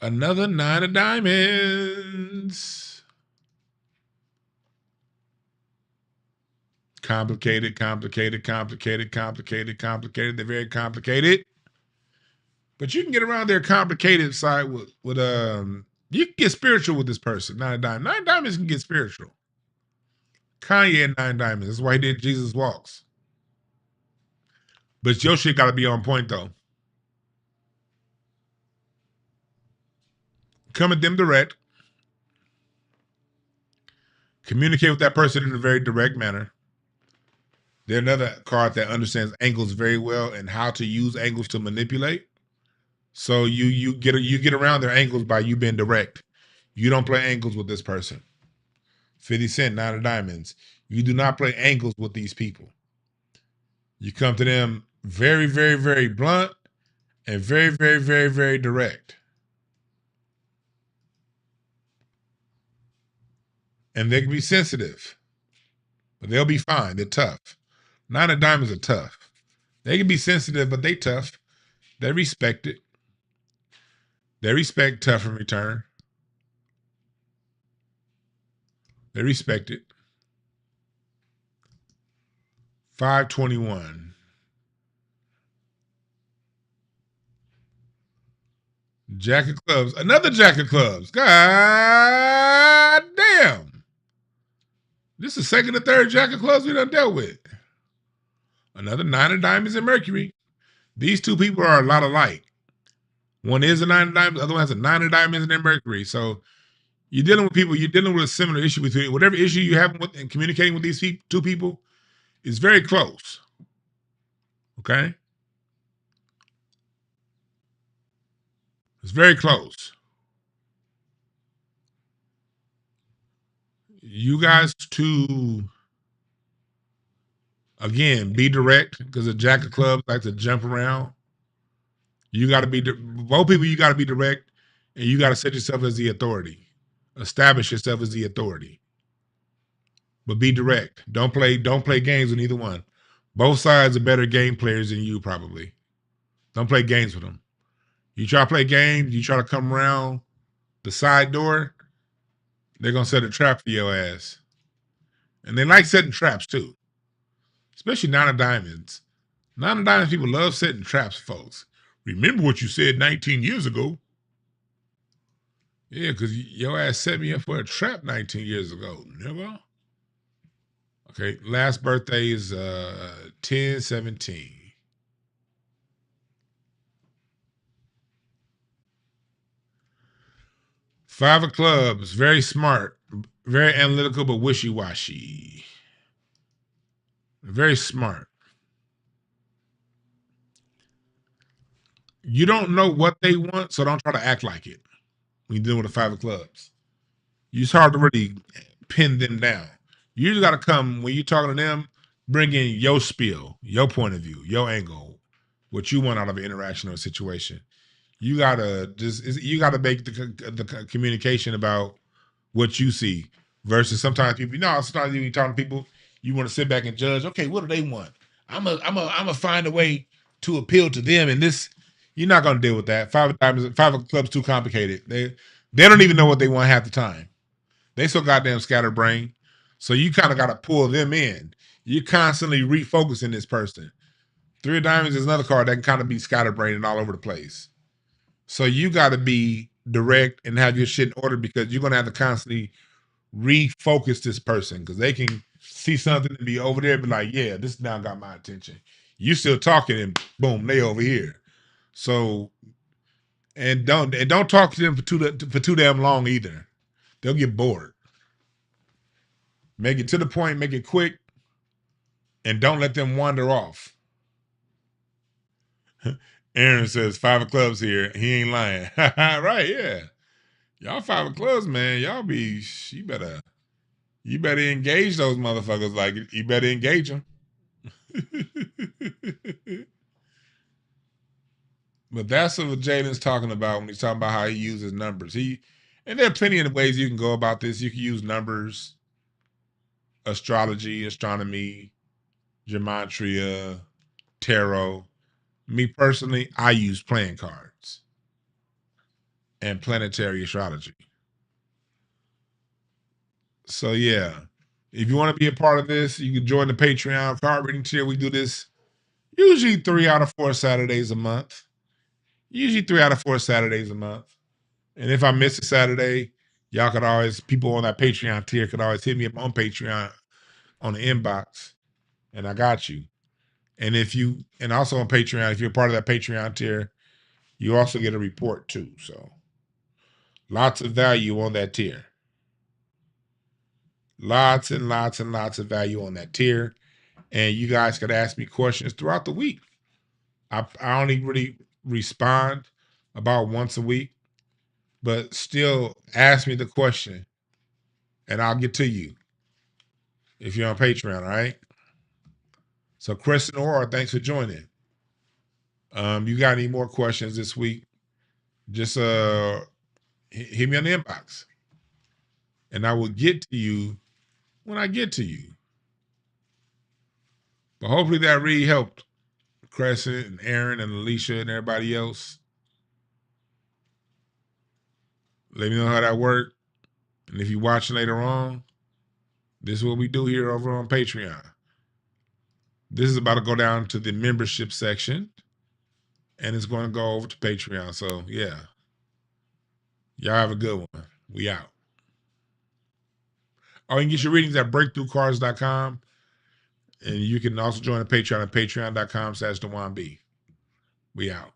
Another 9 of diamonds. Complicated. They're very complicated. But you can get around their complicated side with you can get spiritual with this person. 9 of diamonds. 9 diamonds can get spiritual. Kanye had 9 diamonds. That's why he did Jesus Walks. But your shit gotta be on point though. Come at them direct. Communicate with that person in a very direct manner. They're another card that understands angles very well and how to use angles to manipulate. So you get around their angles by you being direct. You don't play angles with this person. 50 Cent, 9 of diamonds. You do not play angles with these people. You come to them very, very, very blunt and very, very, very, very direct. And they can be sensitive, but they'll be fine. They're tough. 9 of diamonds are tough. They can be sensitive, but they tough. They respect it. They respect tough in return. They respect it. 521. Jack of clubs. Another Jack of clubs. God damn. This is second or third Jack of clubs we done dealt with. Another 9 of diamonds and Mercury. These two people are a lot alike. One is a 9 of diamonds, the other one has a 9 of diamonds and then Mercury. So you're dealing with people, you're dealing with a similar issue between whatever issue you have with and communicating with these two people is very close. Okay? It's very close. You guys two, again, be direct because a Jack of clubs likes to jump around. You got to be, both people, you got to be direct and you got to set yourself as the authority. Establish yourself as the authority. But be direct. Don't play games with either one. Both sides are better game players than you probably. Don't play games with them. You try to play games, you try to come around the side door, they're going to set a trap for your ass. And they like setting traps too. Especially 9 of diamonds. 9 of diamonds people love setting traps, folks. Remember what you said 19 years ago. Yeah, because your ass set me up for a trap 19 years ago. Never. Okay, last birthday is 10/17. Five of clubs, very smart, very analytical, but wishy-washy. Very smart. You don't know what they want, so don't try to act like it when you're dealing with the 5 of clubs. It's hard to really pin them down. You just got to come, when you're talking to them, bring in your spiel, your point of view, your angle, what you want out of an interaction or a situation. You got to make the communication about what you see versus sometimes people, sometimes when you're talking to people, you want to sit back and judge, okay, what do they want? I'm a find a way to appeal to them, and this, you're not going to deal with that. 5 of diamonds, 5 of clubs too complicated. They don't even know what they want half the time. They so goddamn scatterbrained. So you kind of got to pull them in. You're constantly refocusing this person. 3 of diamonds is another card that can kind of be scatterbrained and all over the place. So you got to be direct and have your shit in order because you're going to have to constantly refocus this person because they can see something and be over there and be like, yeah, this now got my attention. You still talking and boom, they over here. So and don't talk to them for too damn long either. They'll get bored. Make it to the point, make it quick, and don't let them wander off. Aaron says 5 of clubs here. He ain't lying. Right, yeah. Y'all 5 of clubs, man. Y'all be you better engage those motherfuckers. Like you better engage them. But that's what Jalen's talking about when he's talking about how he uses numbers. And there are plenty of ways you can go about this. You can use numbers, astrology, astronomy, gematria, tarot. Me personally, I use playing cards and planetary astrology. So yeah, if you want to be a part of this, you can join the Patreon card reading tier. We do this usually 3 out of 4 Saturdays a month. Usually 3 out of 4 Saturdays a month. And if I miss a Saturday, y'all could always, people on that Patreon tier could always hit me up on Patreon on the inbox, and I got you. And also on Patreon, if you're part of that Patreon tier, you also get a report too. So lots of value on that tier. Lots and lots and lots of value on that tier. And you guys could ask me questions throughout the week. I only really respond about once a week, but still ask me the question and I'll get to you if you're on Patreon, all right? So Chris and Aurora, thanks for joining. You got any more questions this week? Just hit me on the inbox. And I will get to you when I get to you. But hopefully that really helped Crescent and Aaron and Alicia and everybody else. Let me know how that worked. And if you're watching later on, this is what we do here over on Patreon. This is about to go down to the membership section. And it's going to go over to Patreon. So yeah. Y'all have a good one. We out. Oh, you can get your readings at breakthroughcards.com. And you can also join the Patreon at patreon.com/DeJuanB. We out.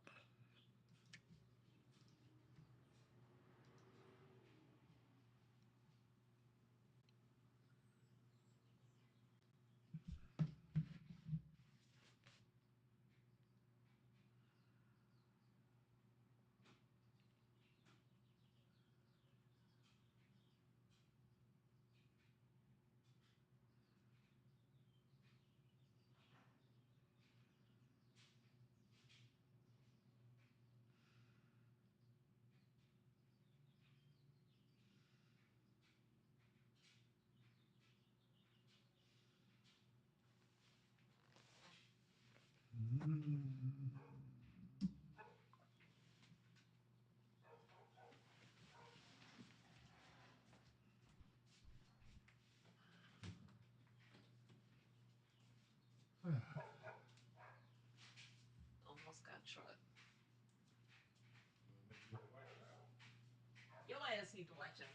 Almost got shot. Your ass need to watch out.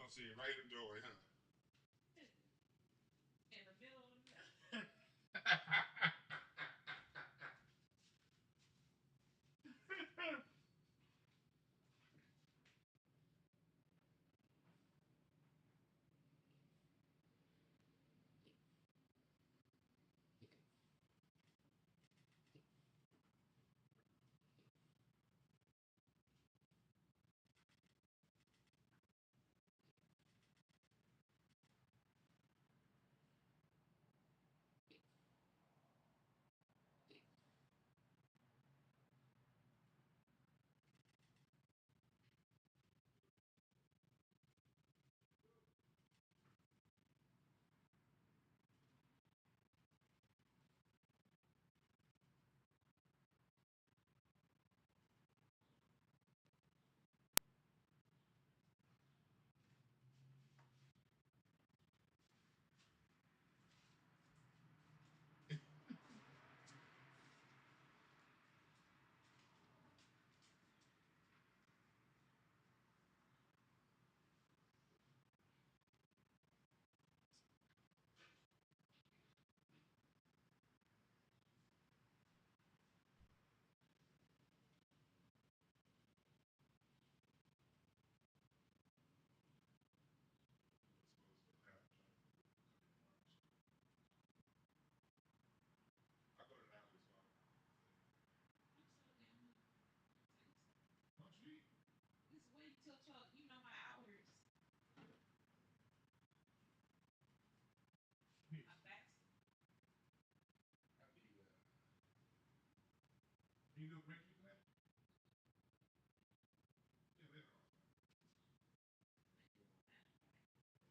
gonna see it right in the doorway, huh? In the middle of the night. I go to Natalie, so You so damn. why don't you eat? Just wait till 12. You know my hours. I fast. After you you do break you that? Yeah,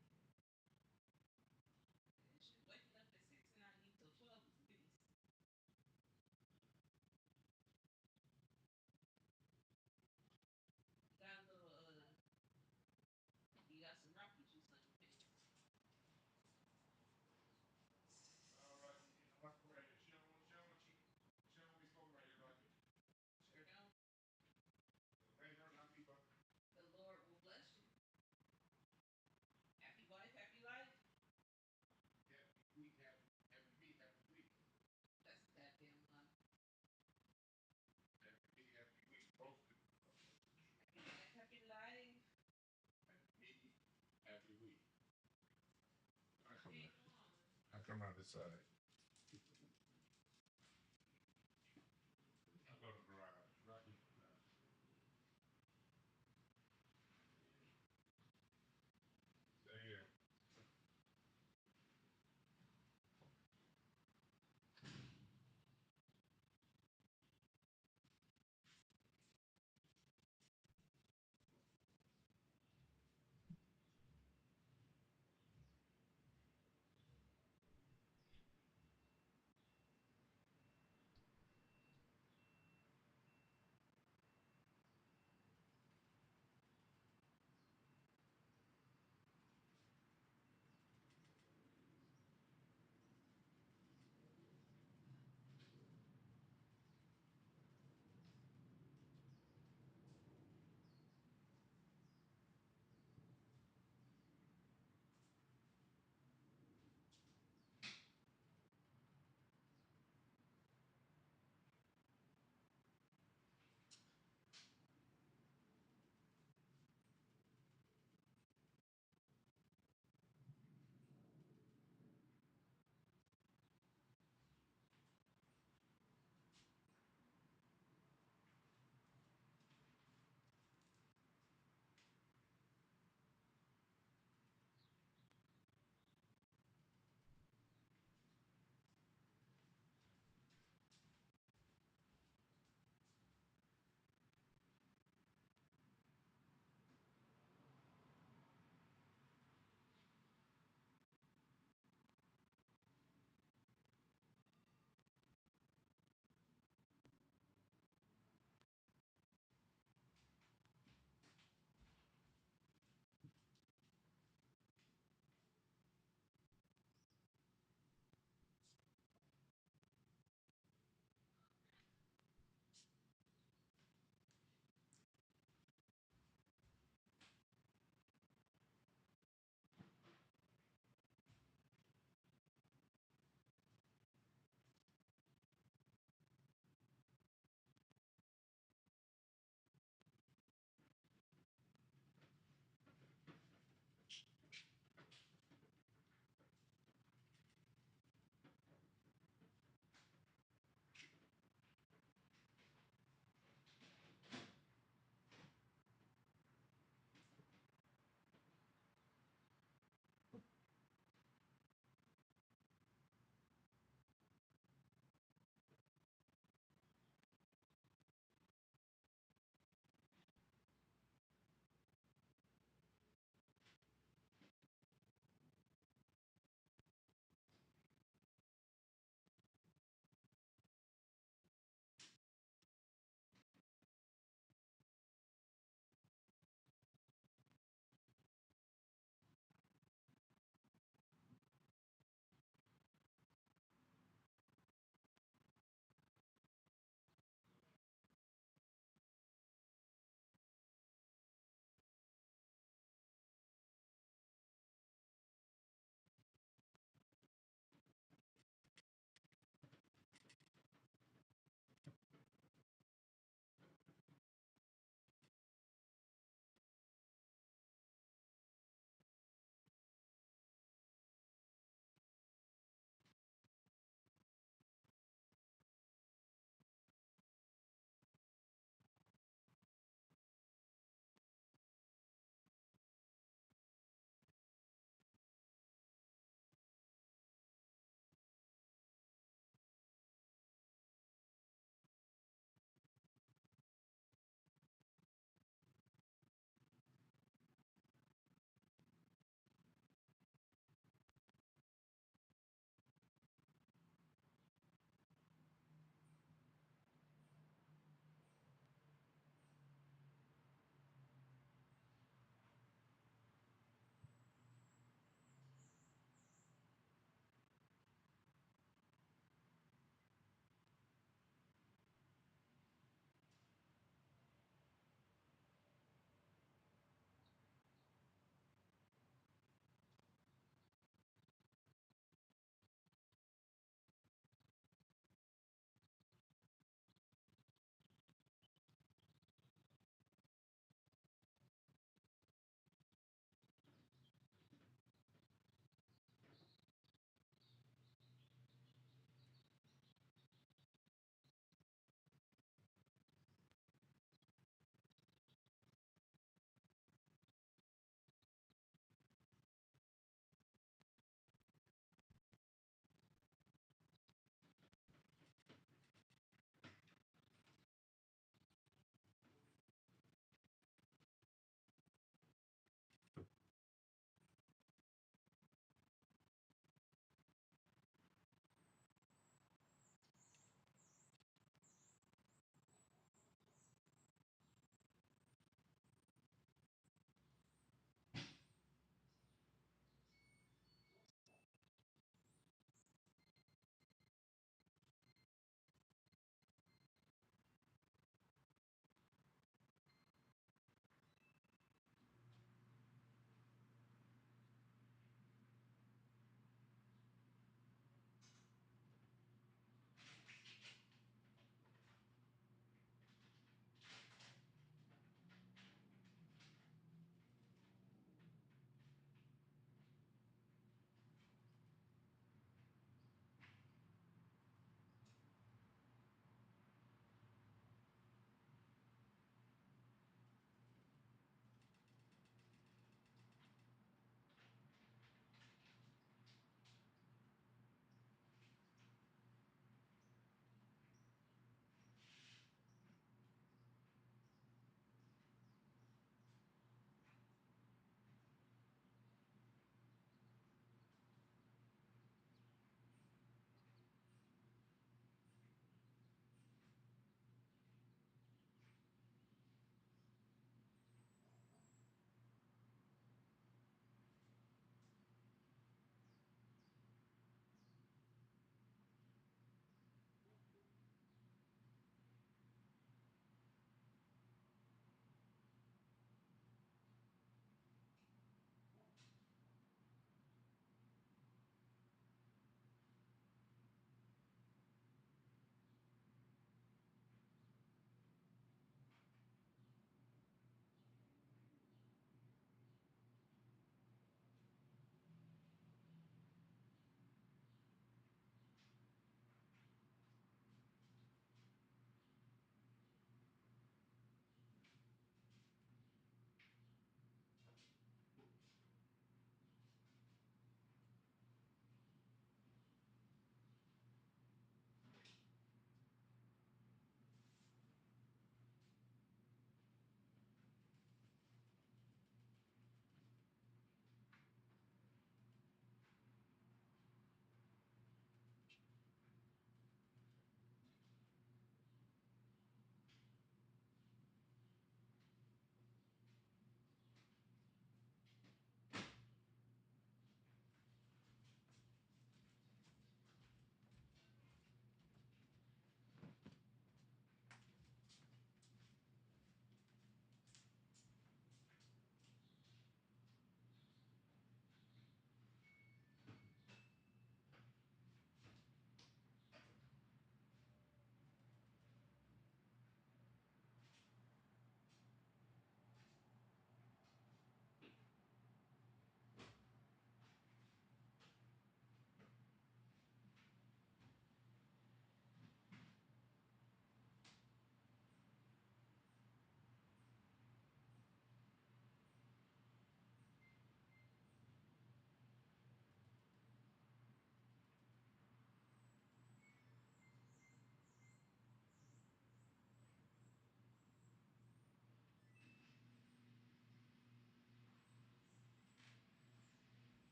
later on. Shit, waking up at 6 and I eat till 12 is a beast. You got a little, you got some rocky juice on your face. All right, I'm not right here. She don't want me smoking right here, like Sure don't. ain't her, not me, but The Lord will bless you. Happy wife, happy life. happy me, happy week. That's a goddamn lie. Happy me, happy week. Both Happy wife, happy life. happy me, happy week. I What come you around. ain't on? I come around this side. I go to the garage. Right here. Stay here.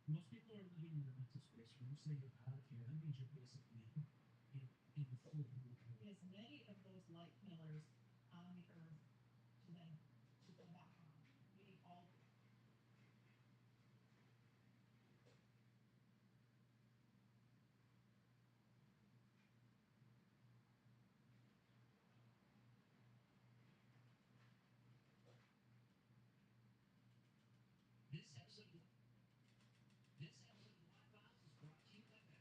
Most people are living in the mental space. When you say you're out of here, that means you're basically in full blue. As many of those light pillars on the earth to then to go back on. We need all. This episode of Live Files is brought to you by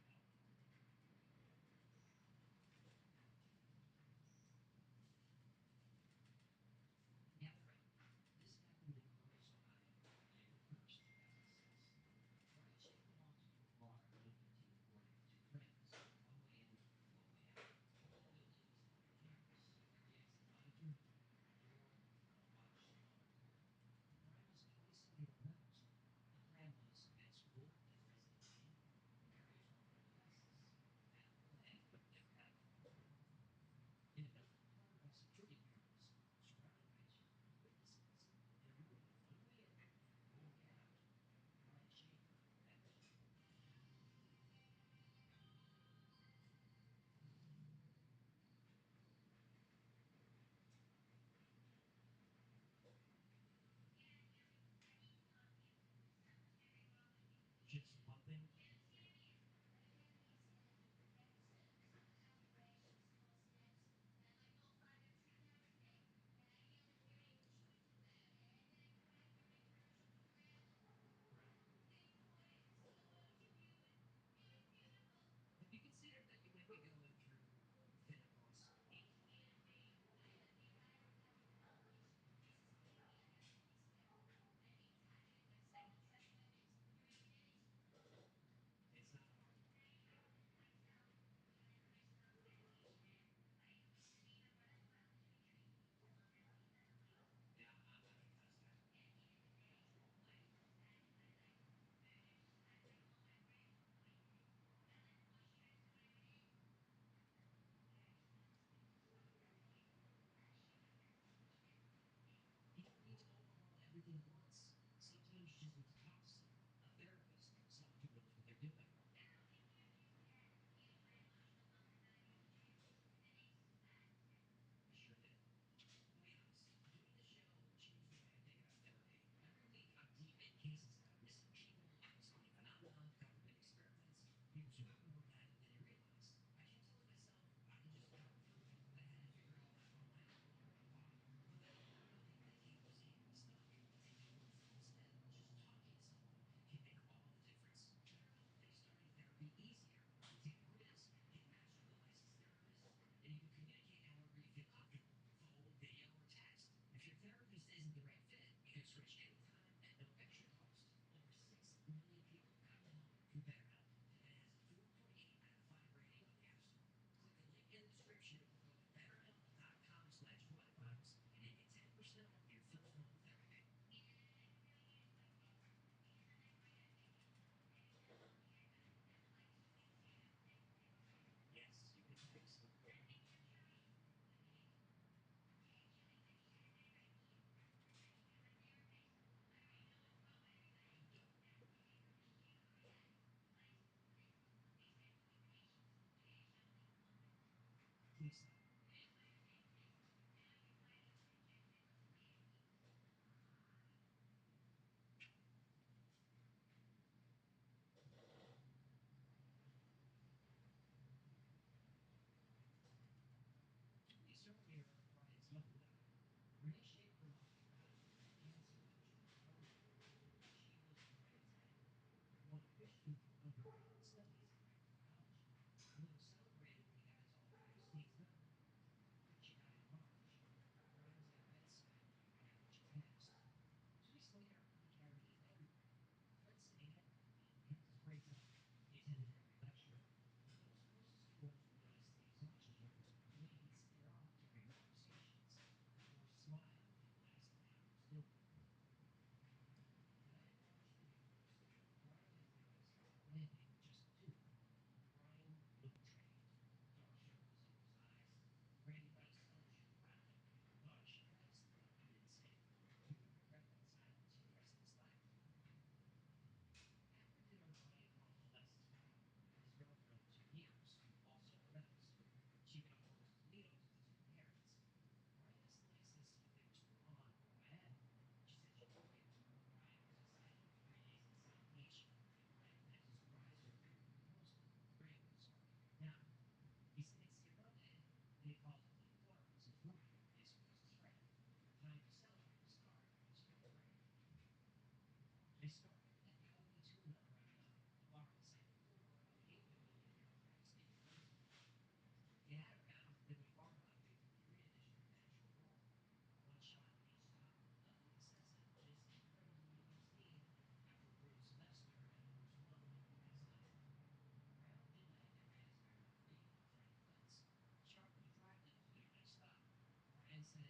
said,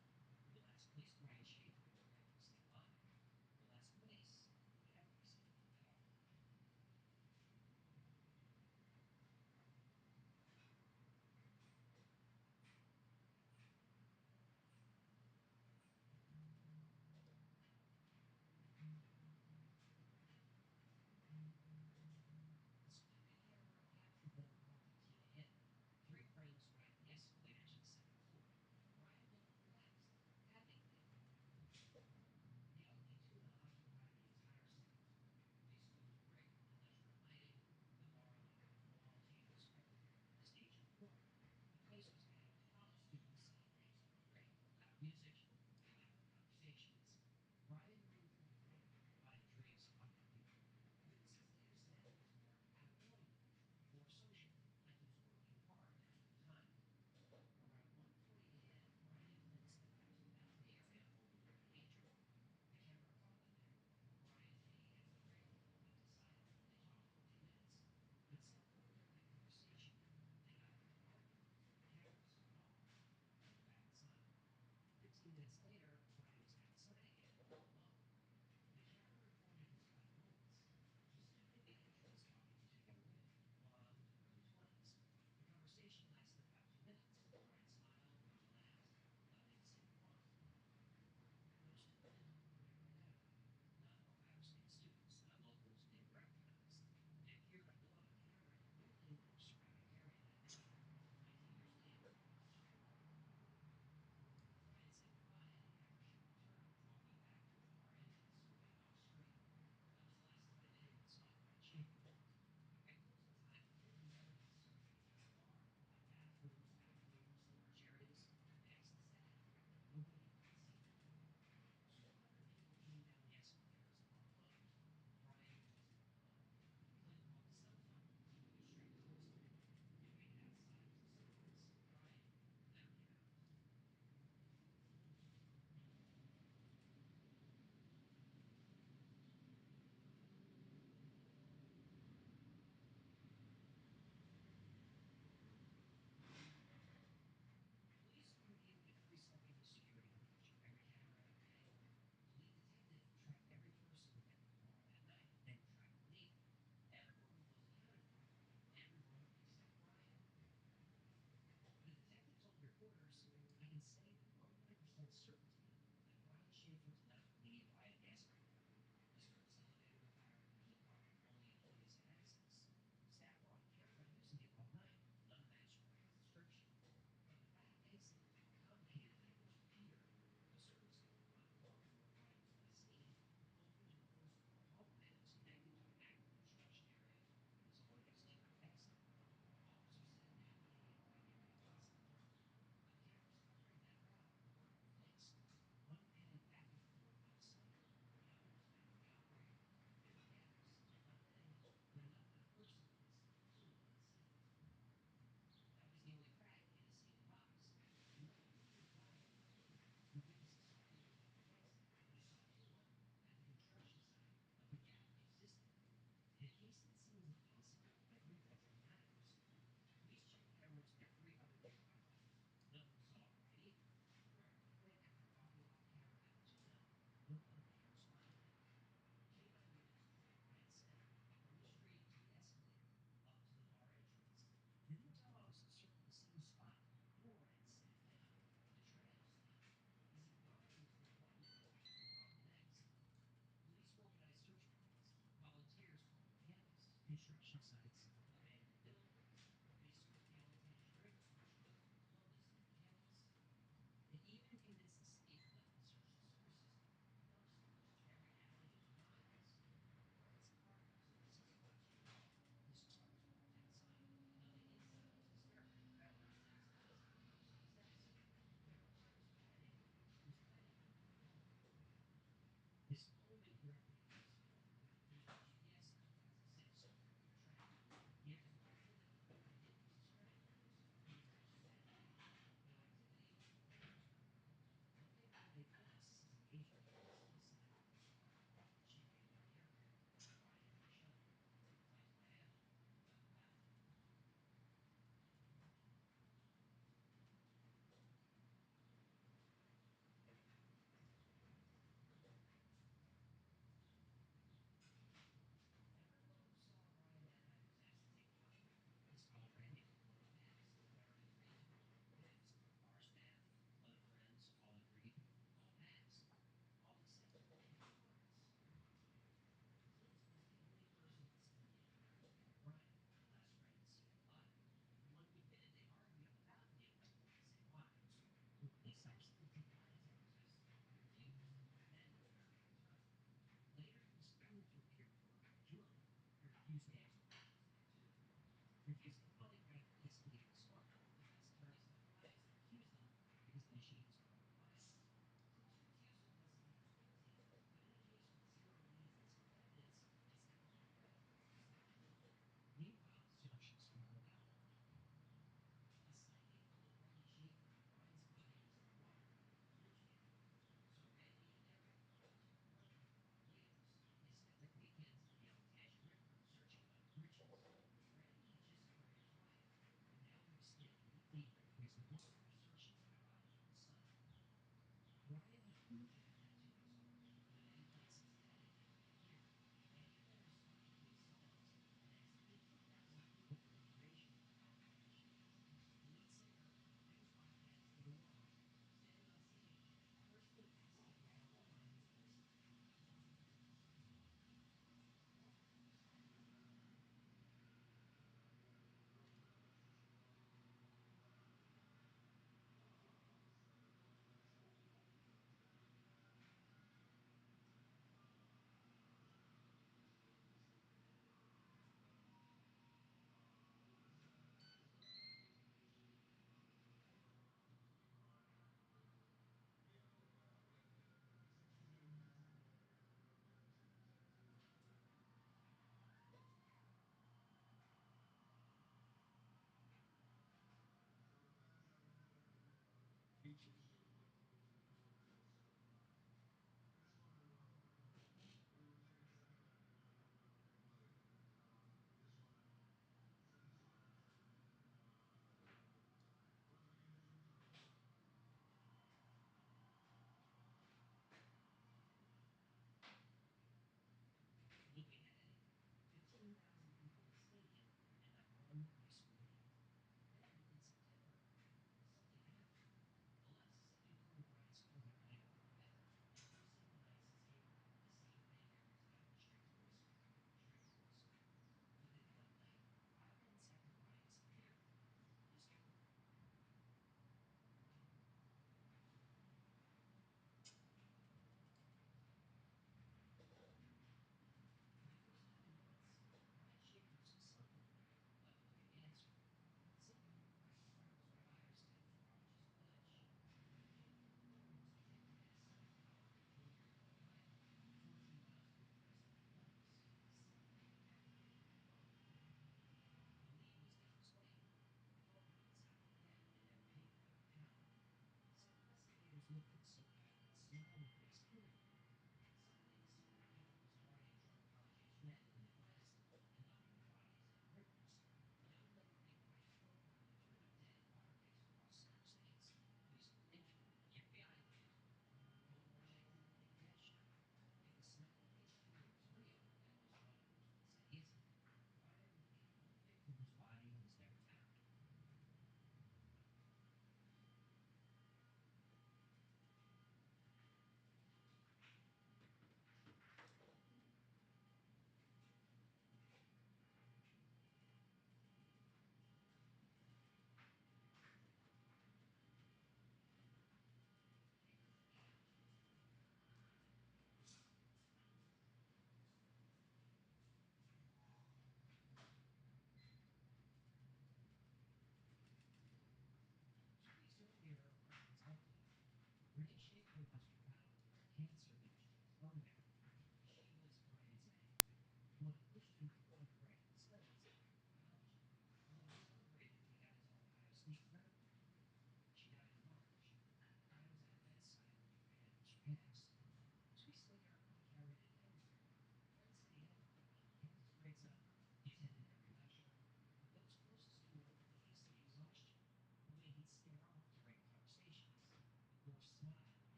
yeah, the last place where I achieved where I can stay alive. The last place every single day. So how many ever have you been wanting to hit? 3 frames, right? Yes, well, they actually said 4, right?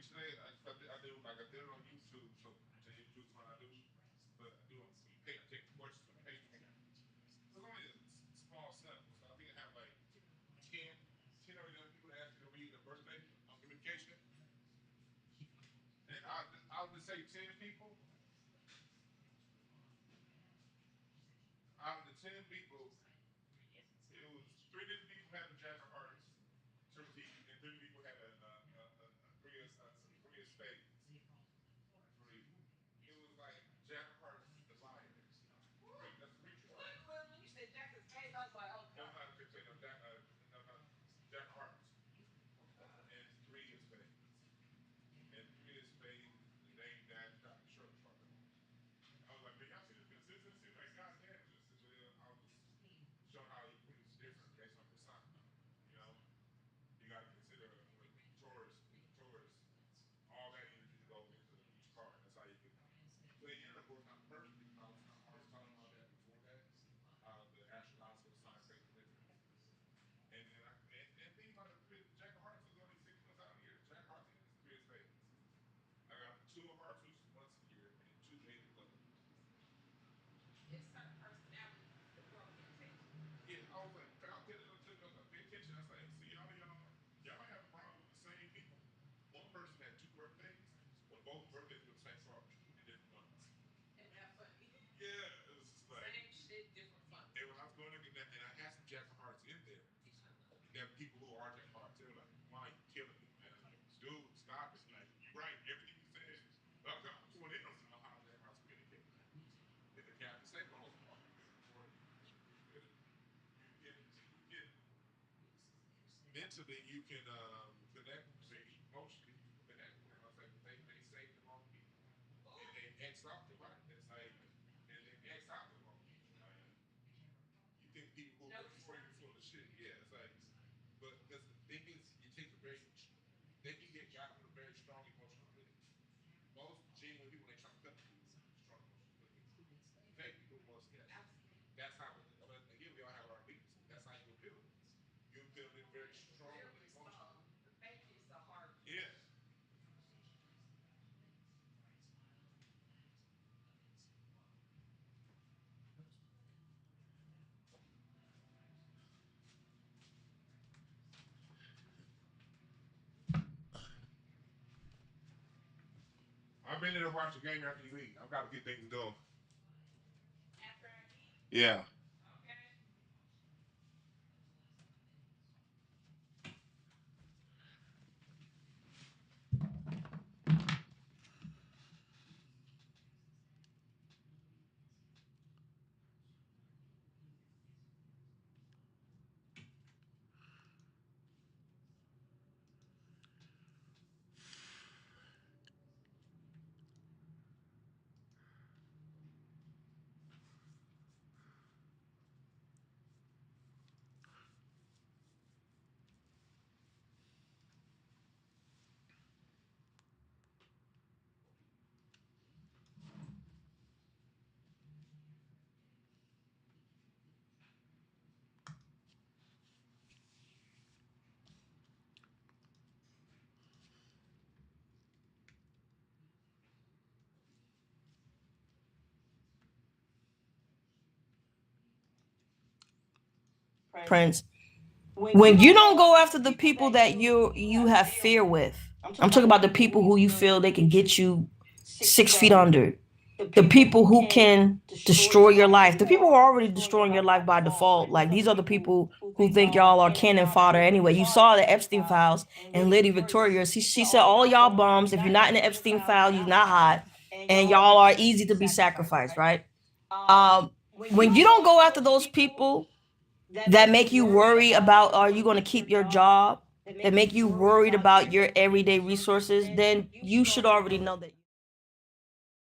page today. I do like I did it on YouTube, so to introduce what I do. But I do on pay. I take questions from the page. It's only a small sample, so I think I have like 10, 10 or 11 people that ask me to read their birthday on communication, and I'll just say 10 people. Out of the 10 people, it was 3 different people had a jack of hearts, and 3 people had a three of spades. Three. It was like jack of hearts, the liar. Three. That's the preacher. When you said Jack of Spades, I was like, oh No, god. not the preacher. No, no, jack of hearts and three of spades. And three of spades is the name that Dr. Short was talking about. I was like, man, y'all see the consistency? Like, goddamn, I was showing how it's different based on your sign. You know, you got to consider with Taurus, all that energy goes into each card. That's how you can. So it ended up working out perfectly. I was talking about that before that. How the astrological signs make a difference. And think about it, the Jack of Hearts is only 6 months out of the year. Jack of Hearts is the three of spades. I got two of Hearts, which is once a year, and two Eight of Clubs. It's certain personalities the world can take. Yeah, I was like, I was telling them to pay attention. I was like, see, y'all might have a problem with the same people. One person had 2 birthdays, but both birthdays were the same card in different months. And that funny. Yeah, it was just like, Same shit, different fun. and when I was going to get that, and I had some Jack of Hearts in there, there are people who are Jack of Hearts. They were like, why are you killing me, man? Like, dude, stop it. Like, you're right. Everything you said. Well, they don't know how Jack of Hearts communicate. If the captain say, oh, or you can mentally you can connect with me, emotionally you can connect with them. I was like, they say the wrong people. And they X out the right. It's like, and they X out the wrong people. Like, you think people who Know are your for you sign. full of shit. Yeah, it's like, but because the thing is, you take a very, they can get got with a very strong emotional ability. Most genuine people, when they try to cut people, strong emotional ability. Fake people, most yes. Absolutely. That's how, but again, we all have our weaknesses. That's how you build them. You build it very strong Very emotionally. strong. The fake is the hard piece. Yeah. I've been there to watch the game after you eat. I've got to get things going. After I eat, Yeah. okay. Prince, when you don't go after the people that you have fear with, I'm talking about the people who you feel they can get you 6 feet under, the people who can destroy your life, the people who are already destroying your life by default. Like, these are the people who think y'all are cannon fodder anyway. You saw the Epstein files, and Lady Victoria, she said, all y'all bums, if you're not in the Epstein file, you're not hot, and y'all are easy to be sacrificed, right? When you don't go after those people that make you worry about, are you going to keep your job, that make you worried about your everyday resources, then you should already know that